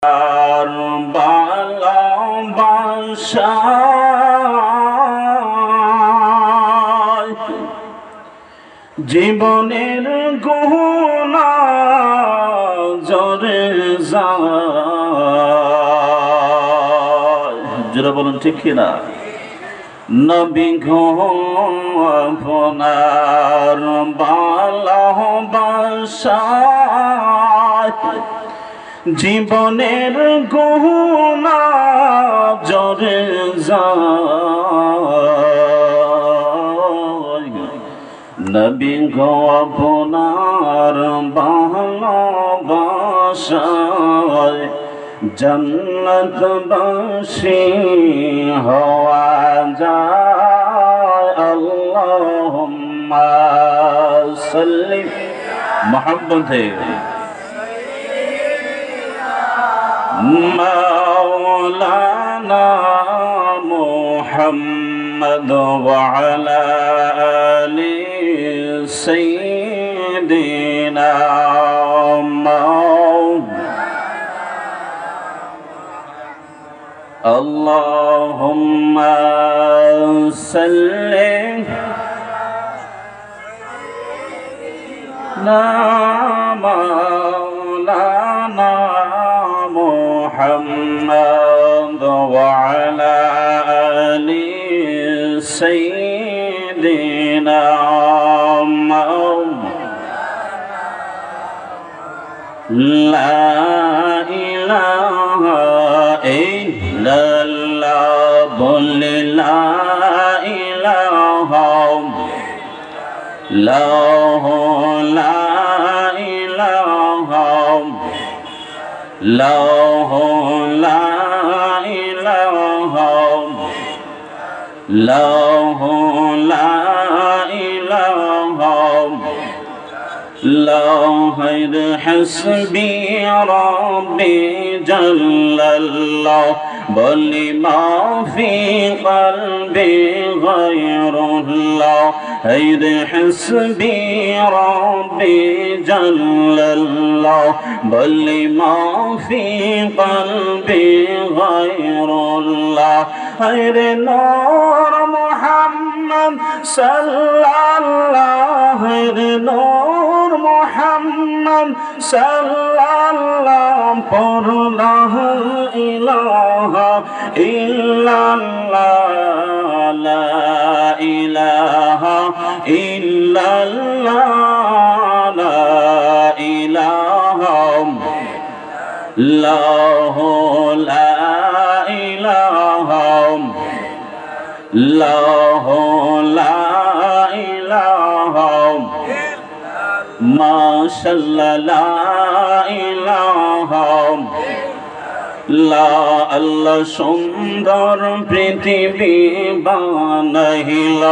আর ভালোবাসায় জীবনের গুনাহ ঝরে যায়। যারা বলেন ঠিক কিনা? নবী গো আপনার ভালোবাসায় জীবনের গুনাহ ঝরে যায়। নবী গো আপনার ভালোবাসায় জান্নাতবাসী হওয়া যায়। আল্লাহুম্মা সাল্লি মুহাম্মদে মাওলানা মুহাম্মদ ওয়া আলা আলি সাইয়্যিদিনা Allahumma salli ala maulana Muhammad wa ala ali sayyidina la ilaha illallah bole la ilaha la ilaha la ilaha la ilaha لا غير حسبي ربي جل الله بل ما في قلبي غير الله غير حسبي ربي جل الله بل ما في قلبي غير الله غير نور محمد صلى الله غير نور محمد صلى الله پر لا إله إلا الله لا إله إلا الله لا إله الله لا إله الله لا إله মাশাআল্লাহ লা ইলাহা লা আল্লাহ সুন্দর পৃথিবী বানাইল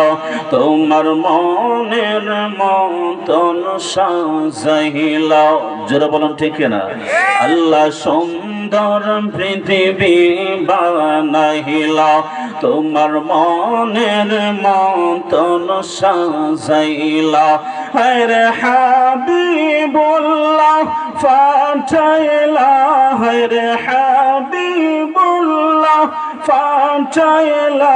তোমার মনের মতন সাজাইল। যারা বলেন ঠিক না? আল্লাহ সুন্দর পৃথিবী বানাইল তোমার মনের মতন সাজাইল। হরে হাবিবুল্লাহ ফাটাইলা হরে হাবিবুল্লাহ ফাটাইলা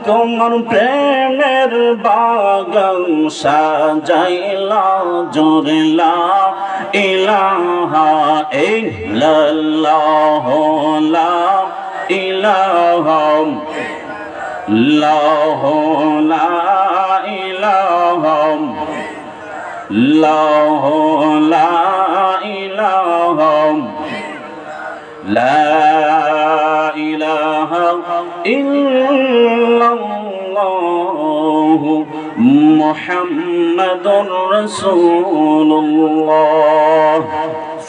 তোমার প্রেমের বাগান সাজাইলা জোরে লা ইলাহা ইল্লাল্লাহ লা ইলাহা ইল্লাল্লাহ লা ইলাহা الله لا إله لا إله إلا الله محمد رسول الله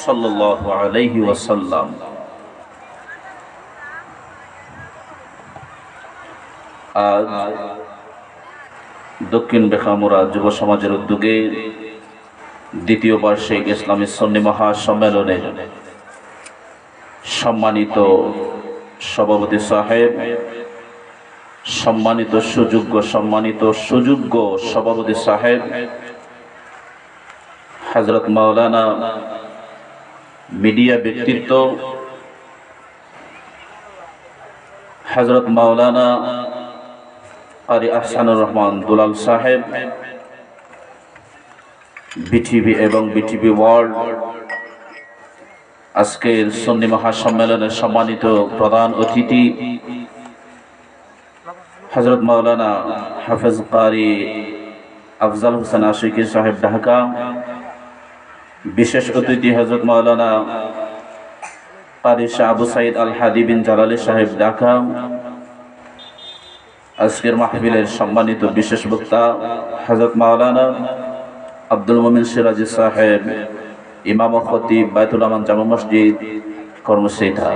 صلى الله عليه وسلم। আজ দক্ষিণ বেখামুরা যুব সমাজের উদ্যোগে দ্বিতীয় বার্ষিক ইসলামী সুন্নি মহাসম্মেলনে সম্মানিত সভাপতি সাহেব, সম্মানিত সুযোগ্য সভাপতি সাহেব হযরত মাওলানা মিডিয়া ব্যক্তিত্ব হযরত মাওলানা কারি আহসানুর রহমান দুলাল সাহেব, বিটিভি এবং বিটিভি ওয়ার্ল্ড আজকের সুন্নি মহাসম্মেলনের সম্মানিত প্রধান অতিথি হযরত মাওলানা হাফেজ কারি আফজাল হোসেন আশিকি সাহেব ঢাকা, বিশেষ অতিথি হযরত মাওলানা কারি শাহ আবু সাইদ আল হাদি বিন জালালি সাহেব ঢাকা, আজকের মাহফিলের সম্মানিত বিশেষ বক্তা হযরত মাওলানা আব্দুল মুমিন সিরাজি সাহেব, ইমাম ও খতিব বাইতুল আমান জামা মসজিদ কর্মসেতা,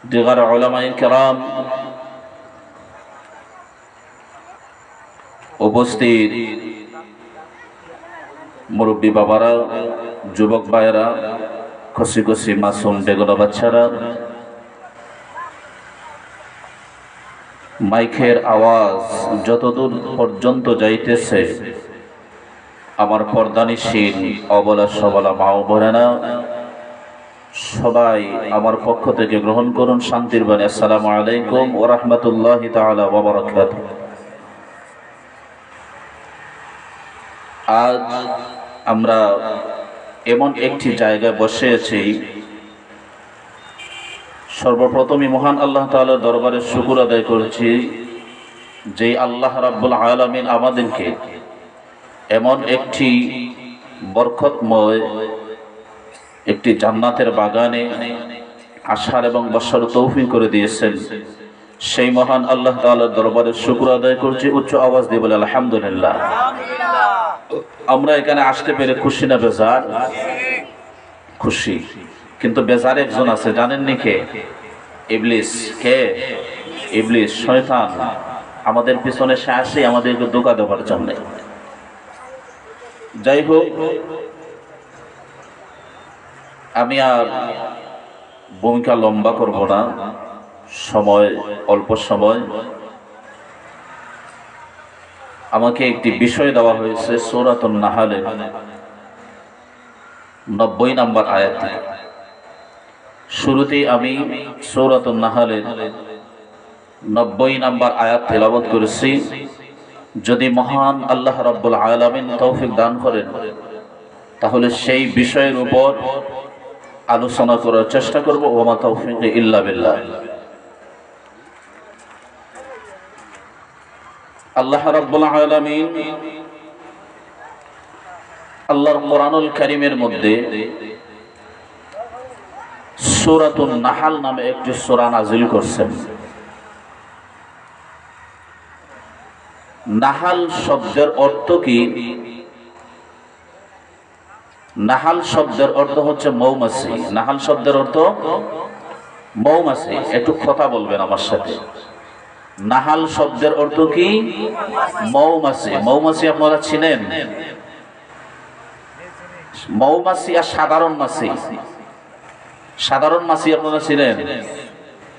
দিগার উলামায়ে কেরাম, উপস্থিত মুরব্বী বাবারা, যুবক ভাইয়েরা, খুশি খুশি মাসুম বেগুনা বাচ্চারা, মাইকের আওয়াজ যতদূর পর্যন্ত যাইতেছে আমার পর্দানিশীল অবলা সবলা মা ও বোনেরা, সবাই আমার পক্ষ থেকে গ্রহণ করুন শান্তির বাণী। আসসালামু আলাইকুম ওয়া রাহমাতুল্লাহি তাআলা ওয়া বারাকাতুহু। আজ আমরা এমন একটি জায়গায় বসে আছি, সর্বপ্রথমই মহান আল্লাহ তাআলার দরবারে শুকর আদায় করছি যে আল্লাহ রাব্বুল আলামিন আমাদেরকে এমন একটি বরকতময় একটি জান্নাতের বাগানে আসার এবং বসার তৌফিক করে দিয়েছেন। সেই মহান আল্লাহ তাআলার দরবারে শুকর আদায় করছি। উচ্চ আওয়াজ দিয়ে বলে আলহামদুলিল্লাহ। আমরা এখানে আসতে পেরে খুশি না বেজার? খুশি। কিন্তু বেজার একজন আছে, জানেননি কে? ইবলিস। কে? ইবলিস, শয়তান। আমাদের পিছনে সে আসে আমাদেরকে ধোঁকা দেওয়ার জন্য। যাই হোক, আমি আর ভূমিকা লম্বা করব না, সময় অল্প সময়। আমাকে একটি বিষয় দেওয়া হয়েছে সূরাতুন নাহলের 90 নম্বর আয়াত। শুরুতেই আমি সূরাতুন নাহলের 90 নম্বর আয়াত তেলাওয়াত করেছি। যদি মহান আল্লাহ রাব্বুল আলামিন তৌফিক দান করেন তাহলে সেই বিষয়ের উপর আলোচনা করার চেষ্টা করব। ওয়া মা তাওফীক ইল্লা বিল্লাহ। আল্লাহ রাব্বুল আলামিন আল্লাহর কোরআনুল কারীমের মধ্যে সূরাতুন নাহল নামে একটি সূরা নাযিল করেছেন। নাহাল শব্দের অর্থ কি? নাহাল শব্দের অর্থ হচ্ছে মৌমাছি। নাহাল শব্দের অর্থ মৌমাছি। একটু কথা বলবেন আমার সাথে। নাহাল শব্দের অর্থ কি? মৌমাছি। মৌমাছি আপনারা চিনেন? মৌমাছি আর সাধারণ মাছি, সাধারণ মাছি আপনারা চিনেন?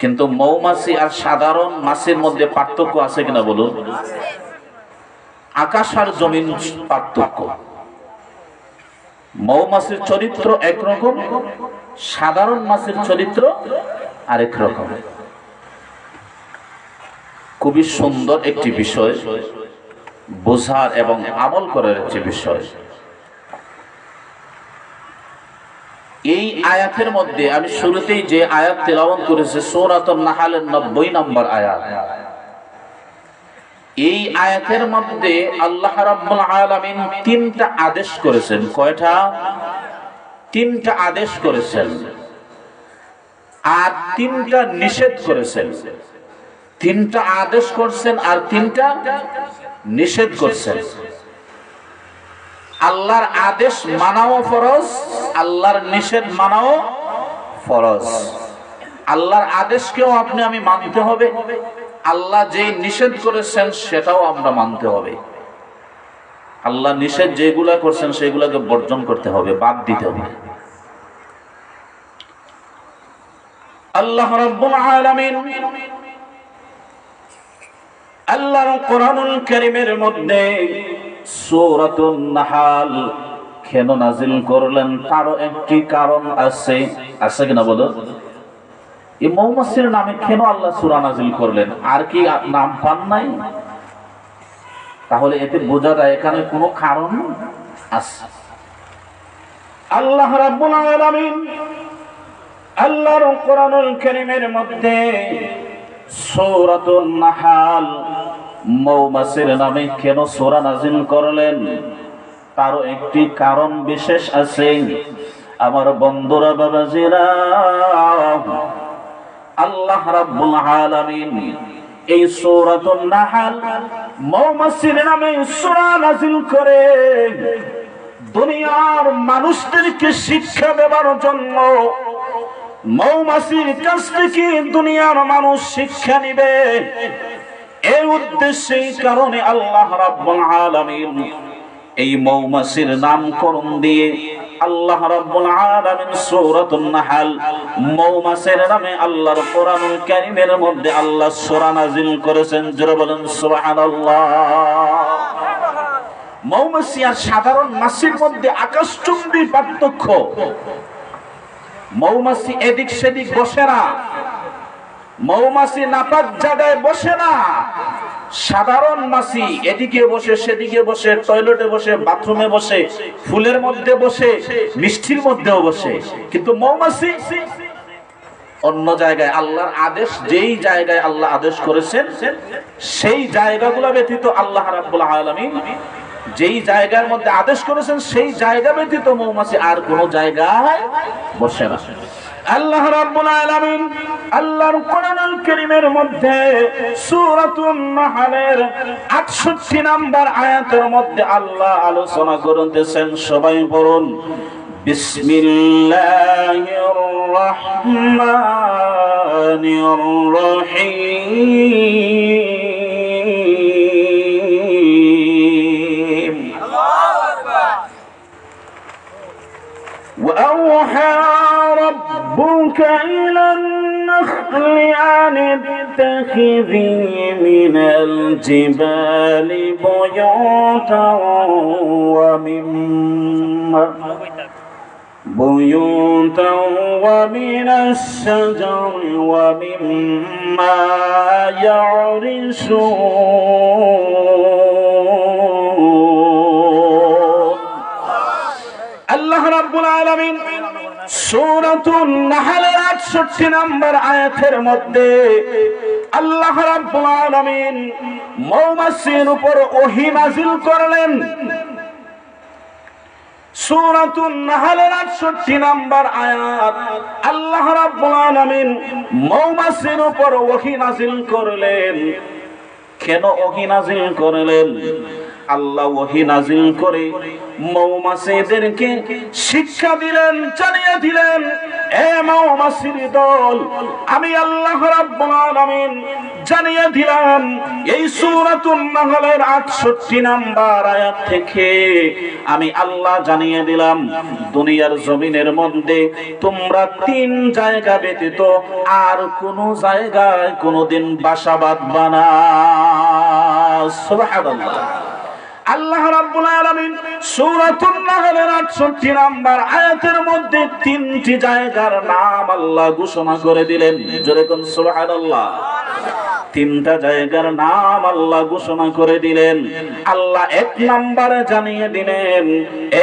কিন্তু মৌমাছি আর সাধারণ মাছির মধ্যে পার্থক্য আছে কিনা বলুন? আকাশ আর জমিন পার্থক্য। মৌমাছির চরিত্র একরকম, সাধারণ মাছের চরিত্র আরেক রকম। খুবই সুন্দর একটি বিষয়, বোঝার এবং আমল করার একটি বিষয়। এই আয়াতের মধ্যে আমি শুরুতেই যে আয়াত তেলাওয়াত করেছি সূরাতুন নাহলের 90 নম্বর আয়াত। এই আয়াতের মধ্যে আল্লাহ রাব্বুল আলামিন তিনটা আদেশ করেছেন। কয়টা? তিনটা আদেশ করেছেন আর তিনটা নিষেধ করেছেন। তিনটা আদেশ করছেন আর তিনটা নিষেধ করছেন। আল্লাহর আদেশ মানাও ফরজ, আল্লাহর নিষেধ মানাও ফরজ। আল্লাহর আদেশকেও আপনি আমি মানতে হবে, আল্লাহ যেই নিষেধ করেছেন সেটাও আমরা মানতে হবে। আল্লাহ নিষেধ যেগুলা করছেন সেগুলাকে বর্জন করতে হবে, বাদ দিতে হবে। আল্লাহ রাব্বুল আলামিন আল্লাহর কোরআনুল কারীমের মধ্যে সূরাতুন নাহল কেন নাযিল করলেন তারও একটি কারণ আছে। আছে কিনা বলো? এই মৌমাছির নামে কেন আল্লাহ সূরা নাযিল করলেন? আর কি নাম পান নাই? তাহলে এতে বোঝা যায় এখানে কোনো কারণ আছে। আল্লাহ রাব্বুল আলামিন আল্লাহর কোরআনুল কারীমের মধ্যে সূরাতুন নাহাল মৌমাছির নামে কেন সূরা নাযিল করলেন তারও একটি কারণ বিশেষ আছে। আমার বন্ধুরা, বাবাজিরা, আল্লাহ রাব্বুল আলামিন এই সূরাতুন নাহাল মৌমাছির নামে সূরা নাযিল করে দুনিয়ার মানুষদেরকে শিক্ষা দেওয়ার জন্য। মৌমাছির কাছ থেকে দুনিয়ার মানুষ শিক্ষা নিবে, এই উদ্দেশ্যে কারণে আল্লাহ রাব্বুল আলামিন এই মৌমাছির নামকরণ দিয়ে আল্লাহ রাব্বুল আলামিন সূরাতুন নাহাল মৌমাছির নামে আল্লাহর কোরআনুল কারীমের মধ্যে আল্লাহ সূরা নাযিল করেছেন। জোরে বলেন সুবহানাল্লাহ। মৌমাছি আর সাধারণ মাছির মধ্যে আকাশচুম্বী পার্থক্য। মৌমাছি এদিক সেদিক বসে না, মৌমাছি নাপাক জায়গায় বসে না। সাধারণ মাছি এদিকে বসে, সেদিকে বসে, টয়লেটে বসে, বাথরুমে বসে, ফুলের মধ্যে বসে, মিষ্টির মধ্যেও বসে। কিন্তু মৌমাছি অন্য জায়গায় আল্লাহর আদেশ, যেই জায়গায় আল্লাহ আদেশ করেছেন সেই জায়গাগুলো ব্যতীত আল্লাহ রাব্বুল আলামিন যেই জায়গার মধ্যে আদেশ করেছেন সেই জায়গা ব্যতীত মৌমাছি আর কোন জায়গায় বসে না। আল্লাহ রাব্বুল আলামিন আল্লাহর কোরআনুল কারীমের মধ্যে সূরাতুন নাহলের 68 নম্বর আয়াতের মধ্যে আল্লাহ আলোচনা করতেছেন। সবাই পড়ুন, বিসমিল্লাহির রহমানির রহিম। وأوحى ربك إلى النخل أن اتخذي من الجبال بيوتا ومن الشجر ومما يعرشون। আল্লাহ রাব্বুল আলামিন সূরাতুন নাহলের 68 নম্বর আয়াতের মধ্যে আল্লাহ রাব্বুল আলামিন মৌমাছির উপর ওহী নাযিল করলেন। সূরাতুন নাহলের 68 নম্বর আয়াত, আল্লাহ রাব্বুল আলামিন মৌমাছির উপর ওহী নাযিল করলেন। কেন ওহী নাযিল করলেন? আল্লাহ ওহী নাযিল করে মৌমাছিদেরকে শিক্ষা দিলেন, জানিয়ে দিলেন, এ মৌমাছির দল, আমি আল্লাহ রাব্বুল আলামিন জানিয়ে দিলাম এই সূরাতুন নাহলের 68 নম্বর আয়াত থেকে আমি আল্লাহ জানিয়ে দিলাম দুনিয়ার জমিনের মধ্যে তোমরা 3 জায়গা ব্যতীত আর কোন জায়গায় কোনদিন বাসা বাঁধবা না। সুবহানাল্লাহ। আল্লাহ রাব্বুল আলামিন সূরাতুন নাহলের 68 নম্বর আয়াতের মধ্যে 3টি জায়গার নাম আল্লাহ ঘোষণা করে দিলেন। জোরে কোন সুবহানাল্লাহ। 3টা জায়গার নাম আল্লাহ ঘোষণা করে দিলেন। আল্লাহ 1 নম্বরে জানিয়ে দিলেন,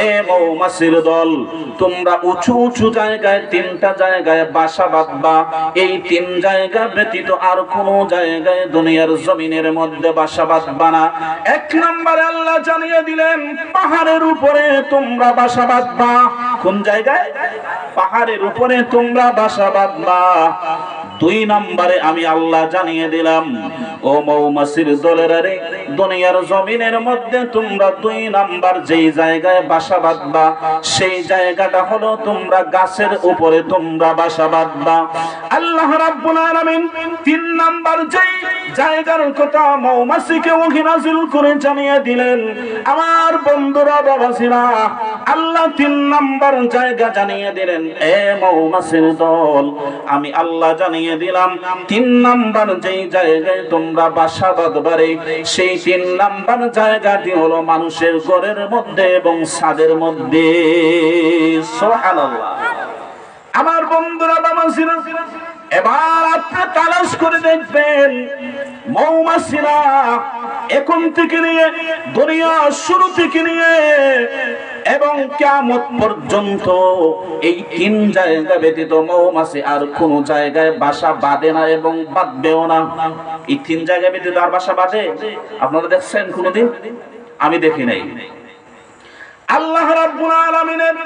এ মৌমাছির দল, তোমরা উঁচু উঁচু জায়গায় 3টা জায়গায় বাসা বাঁধবা। এই 3 জায়গা ব্যতীত আর কোন জায়গায় দুনিয়ার জমিনের মধ্যে বাসা বাঁধবা না। 1 নম্বরে আল্লাহ জানিয়ে দিলেন, পাহাড়ের উপরে তোমরা বাসা বাঁধবা। কোন জায়গায়? পাহাড়ের উপরে তোমরা বাসা বাঁধবা। 2 নম্বরে আমি আল্লাহ জানিয়ে দিলাম, ও মৌমাছির দলেরা রে, দুনিয়ার জমিনের মধ্যে তোমরা 2 নাম্বার যেই জায়গায় বাসা বাঁধবা সেই জায়গাটা হলো তোমরা গাছের উপরে তোমরা বাসা বাঁধবা। আল্লাহ রাব্বুল আলামিন 3 নাম্বার যেই জায়গার কথা মৌমাছিকে ওহী নাযিল করে জানিয়ে দিলেন। আমার বন্ধুরা, বাবাজিরা, আল্লাহ 3 নাম্বার জায়গা জানিয়ে দিলেন, এ মৌমাছির দল, আমি আল্লাহ জানিয়ে দিলাম 3 নাম্বার যেই জায়গায় তোমরা বাসা বাঁধবারে সেই 3 নাম্বার জায়গাটি হলো মানুষের ঘরের মধ্যে এবং ছাদের মধ্যে। সুবহানাল্লাহ। আমার বন্ধুরা, বাবাজিরা, এবার আপনি তালাশ করে দেখবেন মৌমাছিরা এখন থেকে নিয়ে দুনিয়া শুরু থেকে নিয়ে এবং কিয়ামত পর্যন্ত এই তিন জায়গা ব্যতীত মৌমাছি আর কোন জায়গায় বাসা বাঁধে না এবং বাঁধবেও না। এই তিন জায়গা ব্যতীত আর বাসা বাঁধে আপনারা দেখছেন কোনদিন? আমি দেখি নাই। আল্লাহ রাব্বুল আলামিনের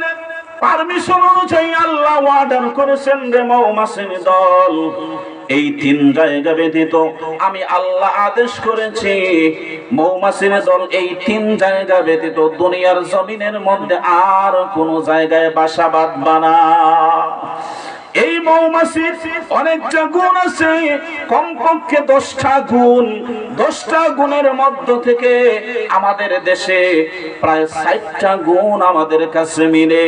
পারমিশন অনুযায়ী আল্লাহ অর্ডার করেছেন রে মৌমাছির দল, এই তিন জায়গা ব্যতীত আমি আল্লাহ আদেশ করেছি মৌমাছির দল এই তিন জায়গা ব্যতীত দুনিয়ার জমিনের মধ্যে আর কোন জায়গায় বাসা বাঁধবা না। এই মৌমাছির অনেকটা গুণ আছে, কমপক্ষে 10টা গুণ। 10টা গুণের মধ্য থেকে আমাদের দেশে প্রায় 60টা গুণ আমাদের কাছে মিলে।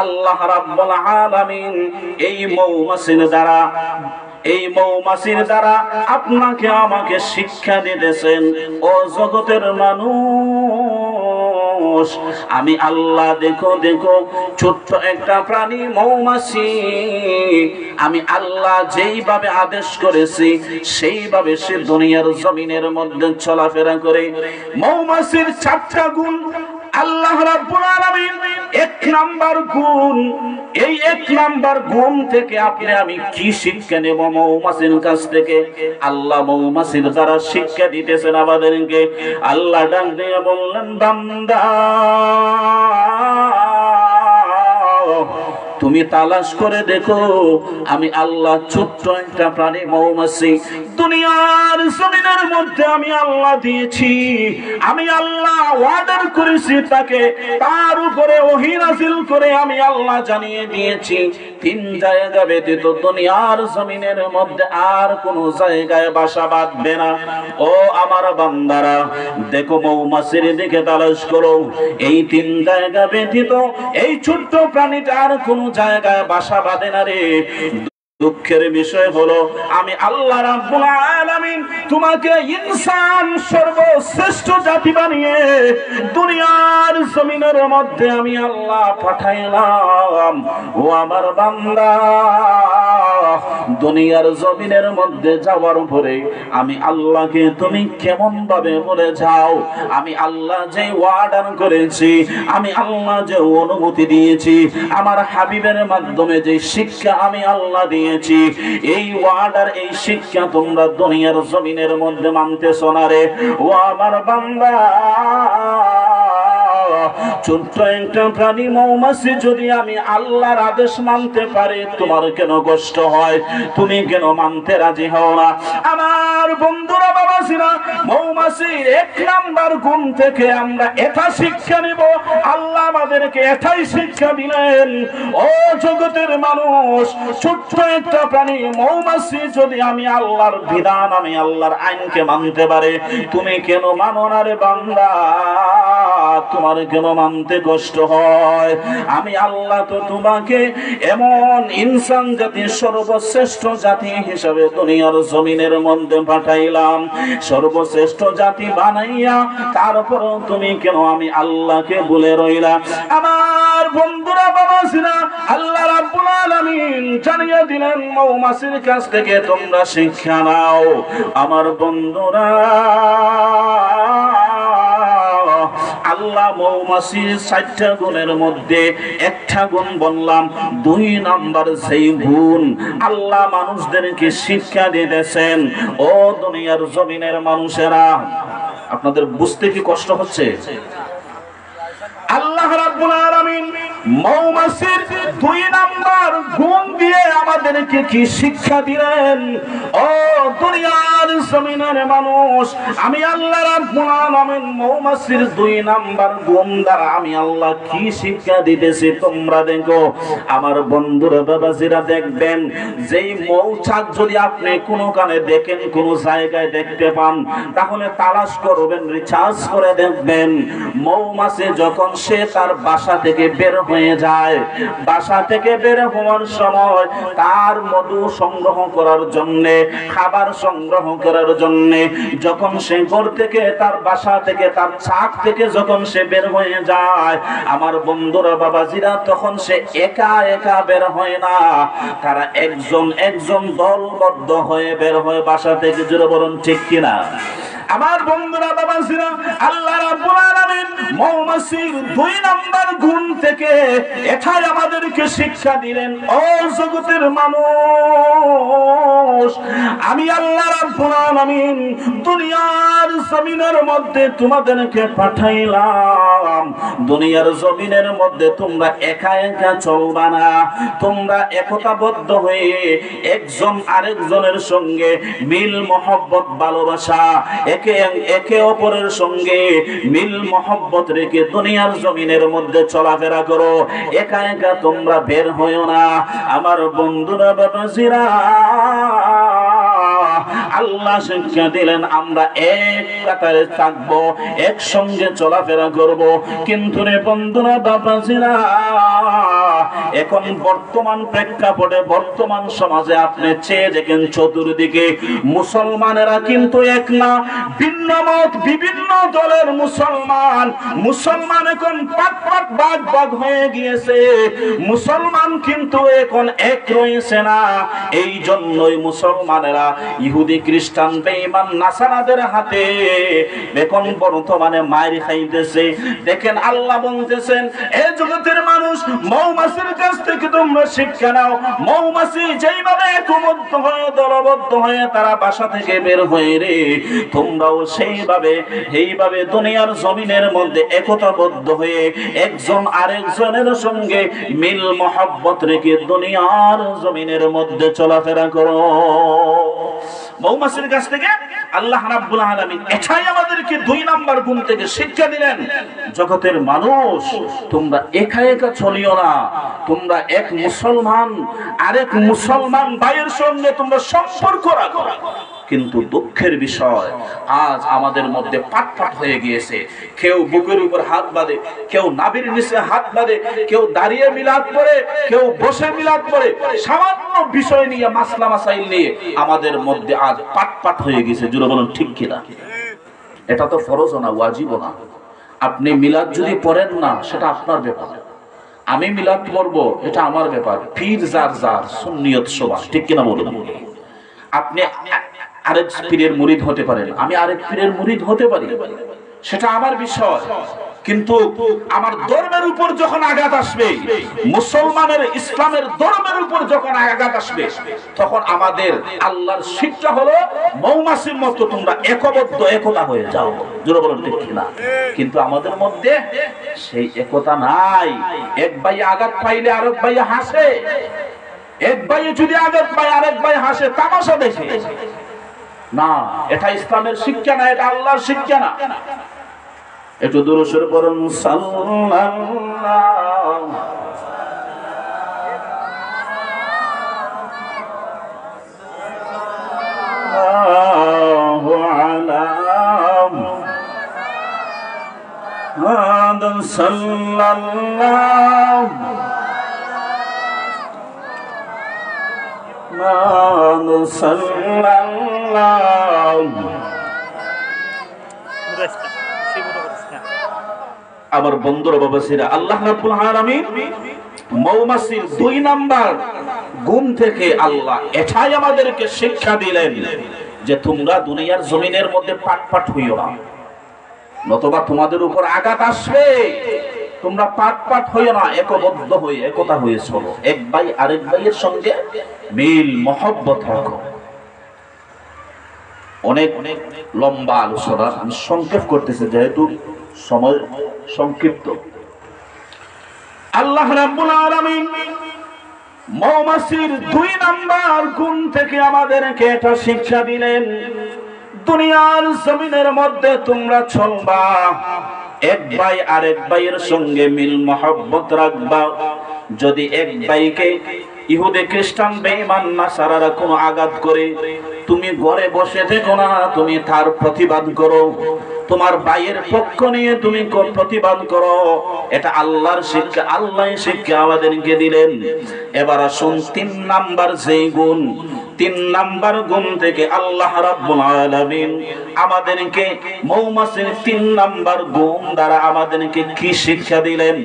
আল্লাহ রাব্বুল আলামিন এই মৌমাছির দ্বারা আপনাকে আমাকে শিক্ষা দিতেছেন, ও জগতের মানুষ আমি আল্লাহ দেখো ছোট্ট একটা প্রাণী মৌমাছি, আমি আল্লাহ যেইভাবে আদেশ করেছি সেইভাবে সে দুনিয়ার জমিনের মধ্যে চলাফেরা করে। মৌমাছির 4টা গুণ আল্লাহ রাব্বুল আলামিন 1 নাম্বার গুণ। এই 1 নাম্বার গুণ থেকে আপনি আমি কি শিক্ষা নেব মৌমাছির কাছ থেকে? আল্লাহ মৌমাছির দ্বারা শিক্ষা দিতেছেন আমাদেরকে। আল্লাহ ডাক দিয়ে বললেন, বান্দা তুমি তালাশ করে দেখো আমি আল্লাহ ছোট্ট একটা প্রাণী মৌমাছি দুনিয়ার জমিনের মধ্যে আমি আল্লাহ দিয়েছি। আমি আল্লাহ অর্ডার করেছি তাকে, তার উপরে ওহী নাযিল করে আমি আল্লাহ জানিয়ে দিয়েছি তিন জায়গা ব্যতীত দুনিয়ার জমিনের মধ্যে আর কোন জায়গায় বাসা বাঁধবে না। ও আমার বান্দারা দেখো মৌমাছির দিকে তালাশ করো, এই তিন জায়গা ব্যতীত এই ছোট্ট প্রাণীটা আর কোন জায়গায় বাসা বাঁধে না রে। দুঃখের বিষয় হলো আমি আল্লাহ রাব্বুল আলামিন তোমাকে ইনসান সর্বশ্রেষ্ঠ জাতি বানিয়ে দুনিয়ার জমিনের মধ্যে আমি আল্লাহ পাঠাইলাম। ও আমার বান্দা দুনিয়ার জমিনের মধ্যে যাওয়ার পরে আমি আল্লাহকে তুমি কেমন ভাবে বলে যাও? আমি আল্লাহ যে অর্ডার করেছি, আমি আল্লাহ যে অনুমতি দিয়েছি, আমার হাবিবের মাধ্যমে যে শিক্ষা আমি আল্লাহ দিয়েছি, এই ওয়ার্ডার এই শিক্ষা তোমরা দুনিয়ার জমিনের মধ্যে মানতেছো না রে। ও আমার বান্দা ছোট্ট একটা প্রাণী মৌমাছি যদি আমি আল্লাহর আদেশ মানতে পারে তোমার কেন কষ্ট হয়? তুমি কেন মানতে রাজি হও না? আমার বন্ধুরা বাবাজিরা মৌমাছির 1 নাম্বার গুণ থেকে আমরা এটা শিক্ষা নিব, আল্লাহ আমাদেরকে এটাই শিক্ষা দিলেন। ও জগতের মানুষ ছোট্ট একটা প্রাণী মৌমাছি যদি আমি আল্লাহর বিধান আমি আল্লাহর আইনকে মানতে পারে তুমি কেন মানো না রে বান্দা? তোমার কেন মানতে কষ্ট হয়? আমি আল্লাহ তো তোমাকে এমন ইনসান জাতির সর্বশ্রেষ্ঠ জাতি হিসাবে দুনিয়ার জমিনের মধ্যে পাঠাইলাম, সর্বশ্রেষ্ঠ জাতি বানাইয়া তারপরও তুমি কেন আমি আল্লাহকে ভুলে রইলা? আমার বন্ধুরা বাবাজিরা আল্লাহ রাব্বুল আলামিন জানিয়ে দিলেন মৌমাছির কাছ থেকে তোমরা শিক্ষা নাও। আমার বন্ধুরা আল্লাহ মৌমাছির 60টা গুণের মধ্যে একটা গুণ বললাম, 2 নাম্বার সেই গুণ আল্লাহ মানুষদেরকে শিক্ষা দিতেছেন। ও দুনিয়ার জমিনের মানুষেরা আপনাদের বুঝতে কি কষ্ট হচ্ছে? আল্লাহ রাব্বুল আলামিন মৌমাছির 2 নাম্বার গুণ দিয়ে আমাদেরকে কি শিক্ষা দিলেন? ও দুনিয়ার জমিনের মানুষ আমি আল্লাহ রাব্বুল আলামিন মৌমাছির 2 নাম্বার গুণ দ্বারা আমি আল্লাহ কি শিক্ষা দিতেছি তোমরা দেখো। আমার বন্ধুরা বাবাজিরা দেখবেন যেই মৌচাক যদি আপনি কোনো কানে দেখেন কোনো জায়গায় দেখতে পান তাহলে তালাশ করবেন, রিসার্চ করে দেখবেন মৌমাছি যখন সে তার বাসা থেকে বের হয়ে যায়, বাসা থেকে বের হওয়ার সময় তার মধু সংগ্রহ করার জন্য খাবার সংগ্রহ করার জন্য যখন সে ঘর থেকে, তার বাসা থেকে, তার ছাদ থেকে যখন সে বের হয়ে যায়, আমার বন্ধুরা বাবাজিরা, তখন সে একা একা বের হয় না, তারা একজন একজন দলবদ্ধ হয়ে বের হয় বাসা থেকে। জোরে বলুন ঠিক কিনা? আমার বন্ধুরা বাবাজিরা, আল্লাহ রাব্বুল আলামিন মৌমাছির 2 নাম্বার গুণ থেকে এটাই আমাদেরকে শিক্ষা দিলেন। ও জগতের মানুষ, আমি আল্লাহ রাব্বুল আলামিন দুনিয়ার জমিনের মধ্যে তোমাদেরকে পাঠাইলাম। দুনিয়ার জমিনের মধ্যে তোমরা একা একা চলবা না, তোমরা একতাবদ্ধ হয়ে একজন আরেকজনের সঙ্গে মিল মহব্বত ভালোবাসা, একে অপরের সঙ্গে মিল মহব্বত রেখে দুনিয়ার জমিনের মধ্যে চলাফেরা করো। একা একা তোমরা বের হইও না। আমার বন্ধুরা বাবাজিরা, আল্লাহ শিক্ষা দিলেন আমরা এক কাতারে থাকবো, একসঙ্গে চলাফেরা করব। কিন্তু রে বন্ধুরা বাবাজিরা, এখন বর্তমান প্রেক্ষাপটে, বর্তমান সমাজে আপনি চেয়ে দেখেন চতুর্দিকে মুসলমানেরা কিন্তু এক না, ভিন্ন মত, বিভিন্ন দলের মুসলমান এখন পাট পাট ভাগ ভাগ হয়ে গিয়েছে। মুসলমান কিন্তু এখন এক রয়েছে না। এই জন্যই মুসলমানেরা ইহুদি, খ্রিস্টান, বেঈমান, নাসারাদের হাতে এখন বর্তমানে মার খাইতেছে। দেখেন আল্লাহ বলতেছেন, এই জগতের মানুষ, মৌমাছির কাছ থেকে তোমরা শিক্ষা নাও। মৌমাছি যেইভাবে একমত হয়ে, দলবদ্ধ হয়ে তারা বাসা থেকে বের হয়ে রে, তোমরাও এইভাবে দুনিয়ার জমিনের মধ্যে একতাবদ্ধ হয়ে একজন আরেকজনের সঙ্গে মিল মহব্বত রেখে দুনিয়ার জমিনের মধ্যে চলাফেরা করো। মৌমাছির কাছ থেকে আল্লাহ রাব্বুল আলামিন এটাই আমাদেরকে 2 নাম্বার গুণ থেকে শিক্ষা দিলেন। জগতের মানুষ, তোমরা একা একা চলিও না, তোমরা এক মুসলমান আরেক মুসলমান ভাইয়ের সঙ্গে তোমরা সম্পর্ক রাখো। কিন্তু দুঃখের বিষয়, আজ আমাদের মধ্যে পাটপাট হয়ে গিয়েছে। কেউ বুকের উপর হাত বাঁধে, কেউ নাভির নিচে হাত বাঁধে, কেউ দাঁড়িয়ে মিলাদ পড়ে, কেউ বসে মিলাদ পড়ে। সামান্য বিষয় নিয়ে, মাসলা মাসাইল নিয়ে আমাদের মধ্যে আজ পাটপাট হয়ে গেছে। জোরে বলুন ঠিক কিনা? এটা তো ফরজ না, ওয়াজিব না। আপনি মিলাদ যদি পড়েন না, সেটা আপনার ব্যাপার। আমি মিলাদ পড়বো, এটা আমার ব্যাপার। পীর যার যার, সুন্নিয়ত সবার, ঠিক কিনা বলুন? আপনি আরেক পীরের মুরিদ হতে পারেন, আমি আরেক পীরের মুরিদ হতে পারি, সেটা আমার বিষয়। কিন্তু আমার ধর্মের উপর যখন আঘাত আসবে, মুসলমানের ইসলামের ধর্মের উপর যখন আঘাত আসবে, তখন আমাদের আল্লাহর শিক্ষা হলো মৌমাছির মতো তোমরা একবদ্ধ, একতা হয়ে যাও। জোরে বলুন ঠিক কিনা? কিন্তু আমাদের মধ্যে সেই একতা নাই। এক ভাই আঘাত পাইলে আরেক ভাই হাসে, এক ভাই যদি আঘাত পায় আরেক ভাই হাসে, তামাশা দেখে না। এটা ইসলামের শিক্ষা না, এটা আল্লাহর শিক্ষা না। একটু দুরূদ পড়ুন, সাল্লাল্লাহু আলা মুহাম্মাদ সাল্লাল্লাহু আমার বন্ধুরা বাবাসীরা, আল্লাহ রাব্বুল আলামিন মৌমাছির 2 নাম্বার গুণ থেকে আল্লাহ এটাই আমাদেরকে শিক্ষা দিলেন যে তোমরা দুনিয়ার জমিনের মধ্যে পাটপাট হইও না, নতুবা তোমাদের উপর আঘাত আসবে। তোমরা পাটপাট হইও না, একবদ্ধ হয়ে, একতা হয়ে চলো। এক ভাই আরেক ভাইয়ের সঙ্গে মিল মহব্বত রাখো। অনেক লম্বা আলোচনা, আমি সংক্ষেপ করতেছি যেহেতু সময় সংক্ষিপ্ত। আল্লাহ রাব্বুল আলামিন মৌমাছির 2 নাম্বার গুণ থেকে আমাদেরকে এটা শিক্ষা দিলেন, দুনিয়ার জমিনের মধ্যে তোমরা চলবা, এক ভাই আরেক ভাইয়ের সঙ্গে মিল মহব্বত রাখবা। যদি এক ভাইকে ইহুদি, খ্রিস্টান, বেঈমান, নাসারারা কোনো আঘাত করে, তুমি ঘরে বসে থেকো না, তুমি তার প্রতিবাদ করো। তোমার ভাইয়ের পক্ষ নিয়ে তুমি প্রতিবাদ করো। এটা আল্লাহর শিক্ষা, আল্লাহ শিক্ষা আমাদেরকে দিলেন। এবার আসুন 3 নাম্বার যেই গুণ, তিন নাম্বার গুণ থেকে আল্লাহ রাব্বুল আলামিন আমাদেরকে মৌমাছির তিন নাম্বার গুণ দ্বারা আমাদেরকে কি শিক্ষা দিলেন?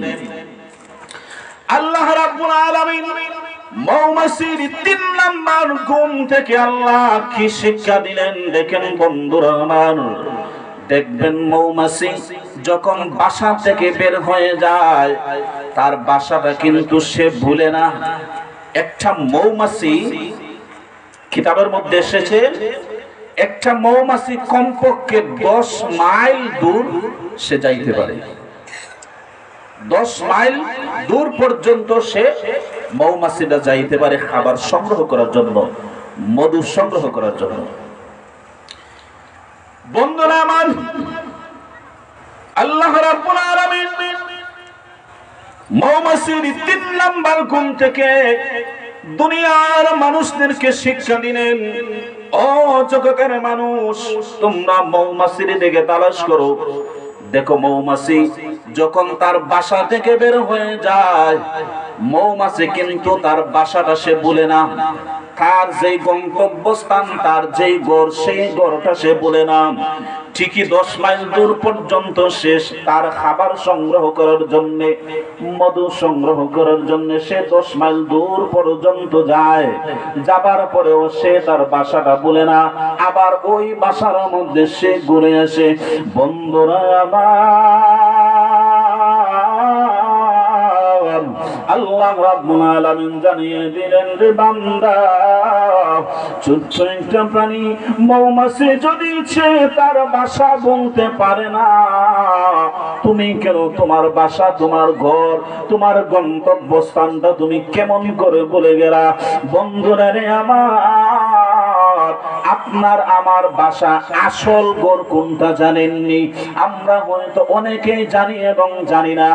আল্লাহ রাব্বুল আলামিন মৌমাছির তিন নাম্বার গুণ থেকে আল্লাহ কি শিক্ষা দিলেন দেখেন বন্ধুরা আমার। দেখবেন মৌমাছি যখন বাসা থেকে বের হয়ে যায় তার বাসাটা কিন্তু সে ভুলে না। একটা মৌমাছি, কিতাবের মধ্যে এসেছে, একটা মৌমাছি কমপক্ষে 10 মাইল দূর সে যাইতে পারে। 10 মাইল দূর পর্যন্ত সে মৌমাছিটা যাইতে পারে খাবার সংগ্রহ করার জন্য, মধু সংগ্রহ করার জন্য। বন্ধুরা আমার, আল্লাহ রাব্বুল আলামিন মৌমাছির 3 নাম্বার গুণ থেকে দুনিয়ার মানুষদেরকে শিক্ষা দিলেন। ও জগতের মানুষ, তোমরা মৌমাছির দিকে তালাশ করো। দেখো মৌমাছি যখন তার বাসা থেকে বের হয়ে যায়, মৌমাছি কিন্তু তার বাসাটা সে ভুলে না। তার যেই গন্তব্যস্থান, তার যেই ঘর, সেই ঘরটা সে ভুলে না। ঠিকই 10 মাইল দূর পর্যন্ত শেষ তার খাবার সংগ্রহ করার জন্য, মধু সংগ্রহ করার জন্য সে 10 মাইল দূর পর্যন্ত যায়। যাবার পরেও সে তার বাসাটা ভুলে না, আবার ওই বাসার মধ্যে সে ঘুরে আসে। বন্ধুরা আমার, আল্লাহ রাব্বুল আলামিন জানিয়ে দিলেন, রে বান্দা, ছোট্ট একটা প্রাণী মৌমাছি যদি সে তার বাসা বলতে পারে না, তুমি কেন তোমার বাসা, তোমার ঘর, তোমার গন্তব্যস্থানটা তুমি কেমন করে বলে গেলা? বন্ধুরা রে আমার, আপনার আমার বাসা, আসল ঘর কোনটা জানেননি? আমরা হয়তো অনেকেই জানি এবং জানি না।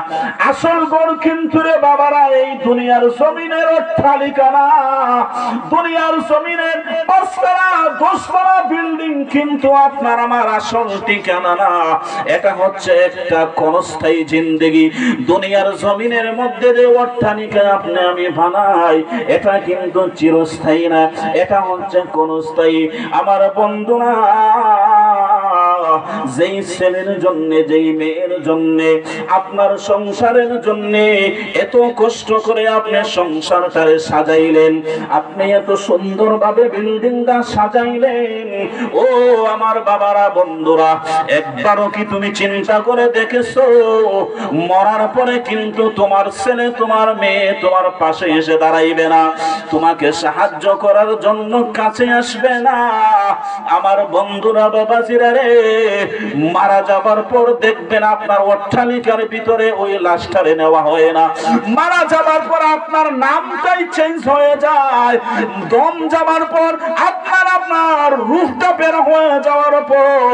আসল ঘর কিন্তু রে বাবারা এই দুনিয়ার জমিনের অট্টালিকা না, দুনিয়ার জমিনের 5তলা 10তলা বিল্ডিং কিন্তু আপনার আমার আসল ঠিকানা না। এটা হচ্ছে একটা ক্ষণস্থায়ী জিন্দেগি। দুনিয়ার জমিনের মধ্যে যে অট্টালিকা আপনি আমি বানাই, এটা কিন্তু চিরস্থায়ী না, এটা হচ্ছে ক্ষণস্থায়ী। আমার বন্ধুরা, যেই ছেলের জন্য, যেই মেয়ের জন্য, আপনার সংসারের জন্য এত কষ্ট করে আপনি সংসারটারে সাজাইলেন, আপনি এত সুন্দরভাবে বিল্ডিংটা সাজাইলেন, ও আমার বাবারা, বন্ধুরা, একবারও কি তুমি চিন্তা করে দেখেছো মরার পরে কিন্তু তোমার ছেলে, তোমার মেয়ে তোমার পাশে এসে দাঁড়াইবে না, তোমাকে সাহায্য করার জন্য কাছে আসবে না? আমার বন্ধুরা, বাবাজিরা রে, মারা যাবার পর দেখবেন আপনার অট্টালিকার ভিতরে ওই লাশটারে নেওয়া হয় না। মারা যাবার পর আপনার নামটাই চেঞ্জ হয়ে যায়। দম যাবার পর আপনার রূহটা বের হয়ে যাওয়ার পর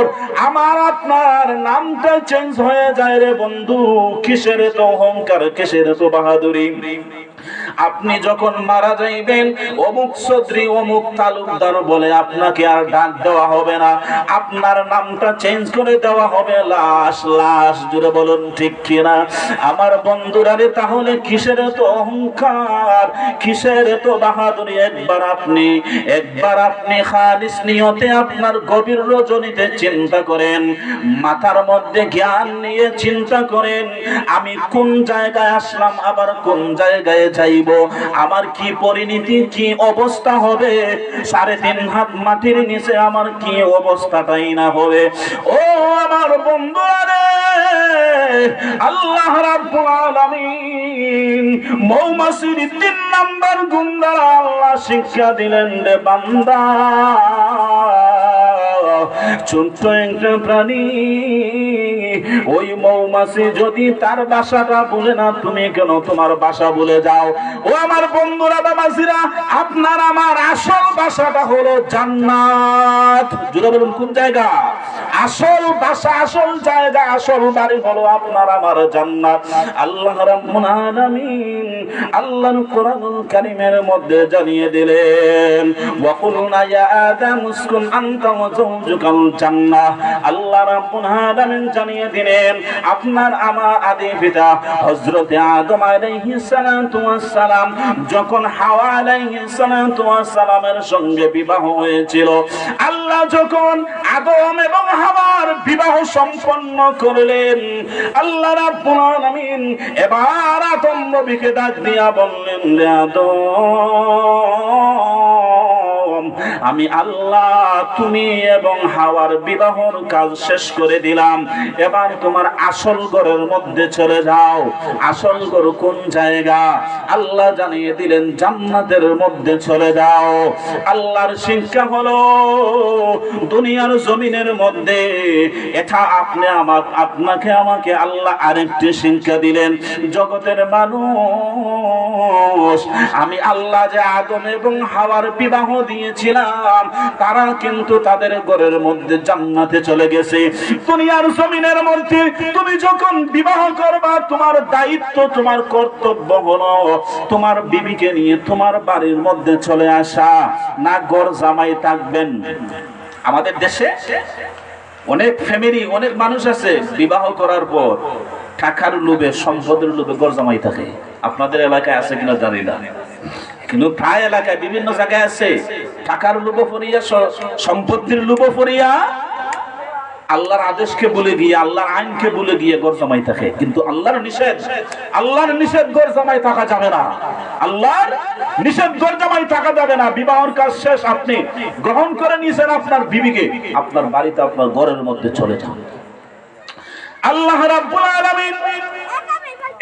আমার আপনার নামটাই চেঞ্জ হয়ে যায় রে বন্ধু। কিসের তো অহংকার, কিসের তো বাহাদুরি? আপনি যখন মারা যাইবেন, অমুক চৌধুরী, অমুক তালুকদার বলে আপনাকে আর ডাক দেওয়া হবে না, আপনার নামটা চেঞ্জ করে দেওয়া হবে লাশ। লাশ, জুড়ে বলুন ঠিক কিনা? আমার বন্ধুরা রে, তাহলে কিসের তো অহংকার, কিসের তো বাহাদুরি? একবার আপনি খালিস নিয়তে আপনার গভীর রজনীতে চিন্তা করেন, মাথার মধ্যে জ্ঞান নিয়ে চিন্তা করেন, আমি কোন জায়গায় আসলাম, আবার কোন জায়গায় যাইব, আমার কি পরিণতি, কি অবস্থা হবে, 3.5 হাত মাটির নিচে আমার কি অবস্থাটাই না হবে। ও আমার বন্ধুরা রে, আল্লাহ রাব্বুল আলামিন মৌমাছির 3 নাম্বার গুণ দ্বারা আল্লাহ শিক্ষা দিলেন, রে বান্দা, ছোট্ট একটা প্রাণী ওই মৌমাছি যদি তার বাসাটা বলে না, তুমি কেন তোমার বাসা বলে যাও? ও আমার বন্ধুরা, বাবাজিরা, আপনার আমার আসল বাসাটা হলো জান্নাত। জুড়ে বলুন কোন জায়গা? আসল বাসা, আসল জায়গা, আসল বাড়ি হলো আপনার আমার জান্নাত। আল্লাহ রাব্বুল আলামিন আল্লাহর কোরআনুল কারীমের মধ্যে জানিয়ে দিলেন, ওয়া কুলনা ইয়া আদাম উসকুন আনতা ওয়া যাওজুকাল জান্নাহ। আল্লাহ রাব্বুল আলামিন জানিয়ে দিলেন, আপনার আমার আদি পিতা হযরত আদম আলাইহিস সালাতু ওয়াস সালাম যখন হাওয়া আলাইহিস সালাতু ওয়াস সালামের সঙ্গে বিবাহ হয়েছিল, আল্লাহ যখন আদম এবং হাওয়ার বিবাহ সম্পন্ন করলেন, আল্লাহ রাব্বুল আলামিন এবার আদম নবীকে ডাক দিয়া বললেন, রে আদম, আমি আল্লাহ তুমি এবং হাওয়ার বিবাহর কাজ শেষ করে দিলাম, এবার তোমার আসল ঘরের মধ্যে চলে যাও। আসল ঘর কোন জায়গা? আল্লাহ জানিয়ে দিলেন, জান্নাতের মধ্যে চলে যাও। আল্লাহর শিক্ষা হলো দুনিয়ার জমিনের মধ্যে, এটা আপনি আপনাকে আমাকে আল্লাহ আরেকটি শিক্ষা দিলেন, জগতের মানুষ, আমি আল্লাহ যে আদম এবং হাওয়ার বিবাহ দিয়েছিলাম, তারা কিন্তু তাদের ঘরের মধ্যে জান্নাতে চলে গেছে। দুনিয়ার জমিনের মধ্যে তুমি যখন বিবাহ করবা, তোমার দায়িত্ব, তোমার কর্তব্য হলো তোমার বিবিকে নিয়ে তোমার বাড়ির মধ্যে চলে আসা, না ঘর জামাই থাকবেন। আমাদের দেশে অনেক ফ্যামিলি, অনেক মানুষ আছে বিবাহ করার পর টাকার লোভে, সম্পদের লোভে ঘর জামাই থাকে। আপনাদের এলাকায় আছে কিনা জানি না, কিন্তু প্রায় এলাকায় বিভিন্ন জায়গায় আছে। টাকার লোভ পড়িয়া, সম্পত্তির লোভ পড়িয়া আল্লাহর আদেশকে বলে গিয়ে, আল্লাহর আইনকে বলে গিয়ে ঘর জামাই থাকে। কিন্তু আল্লাহর নিষেধ, আল্লাহর নিষেধ ঘর জামাই থাকা যাবে না। আল্লাহর নিষেধ ঘর জামাই থাকা যাবে না। বিবাহর কাজ শেষ, আপনি গ্রহণ করে নিয়েছেন আপনার বিবিকে, আপনার বাড়িতে, আপনার ঘরের মধ্যে চলে যান। আল্লাহ রাব্বুল আলামিন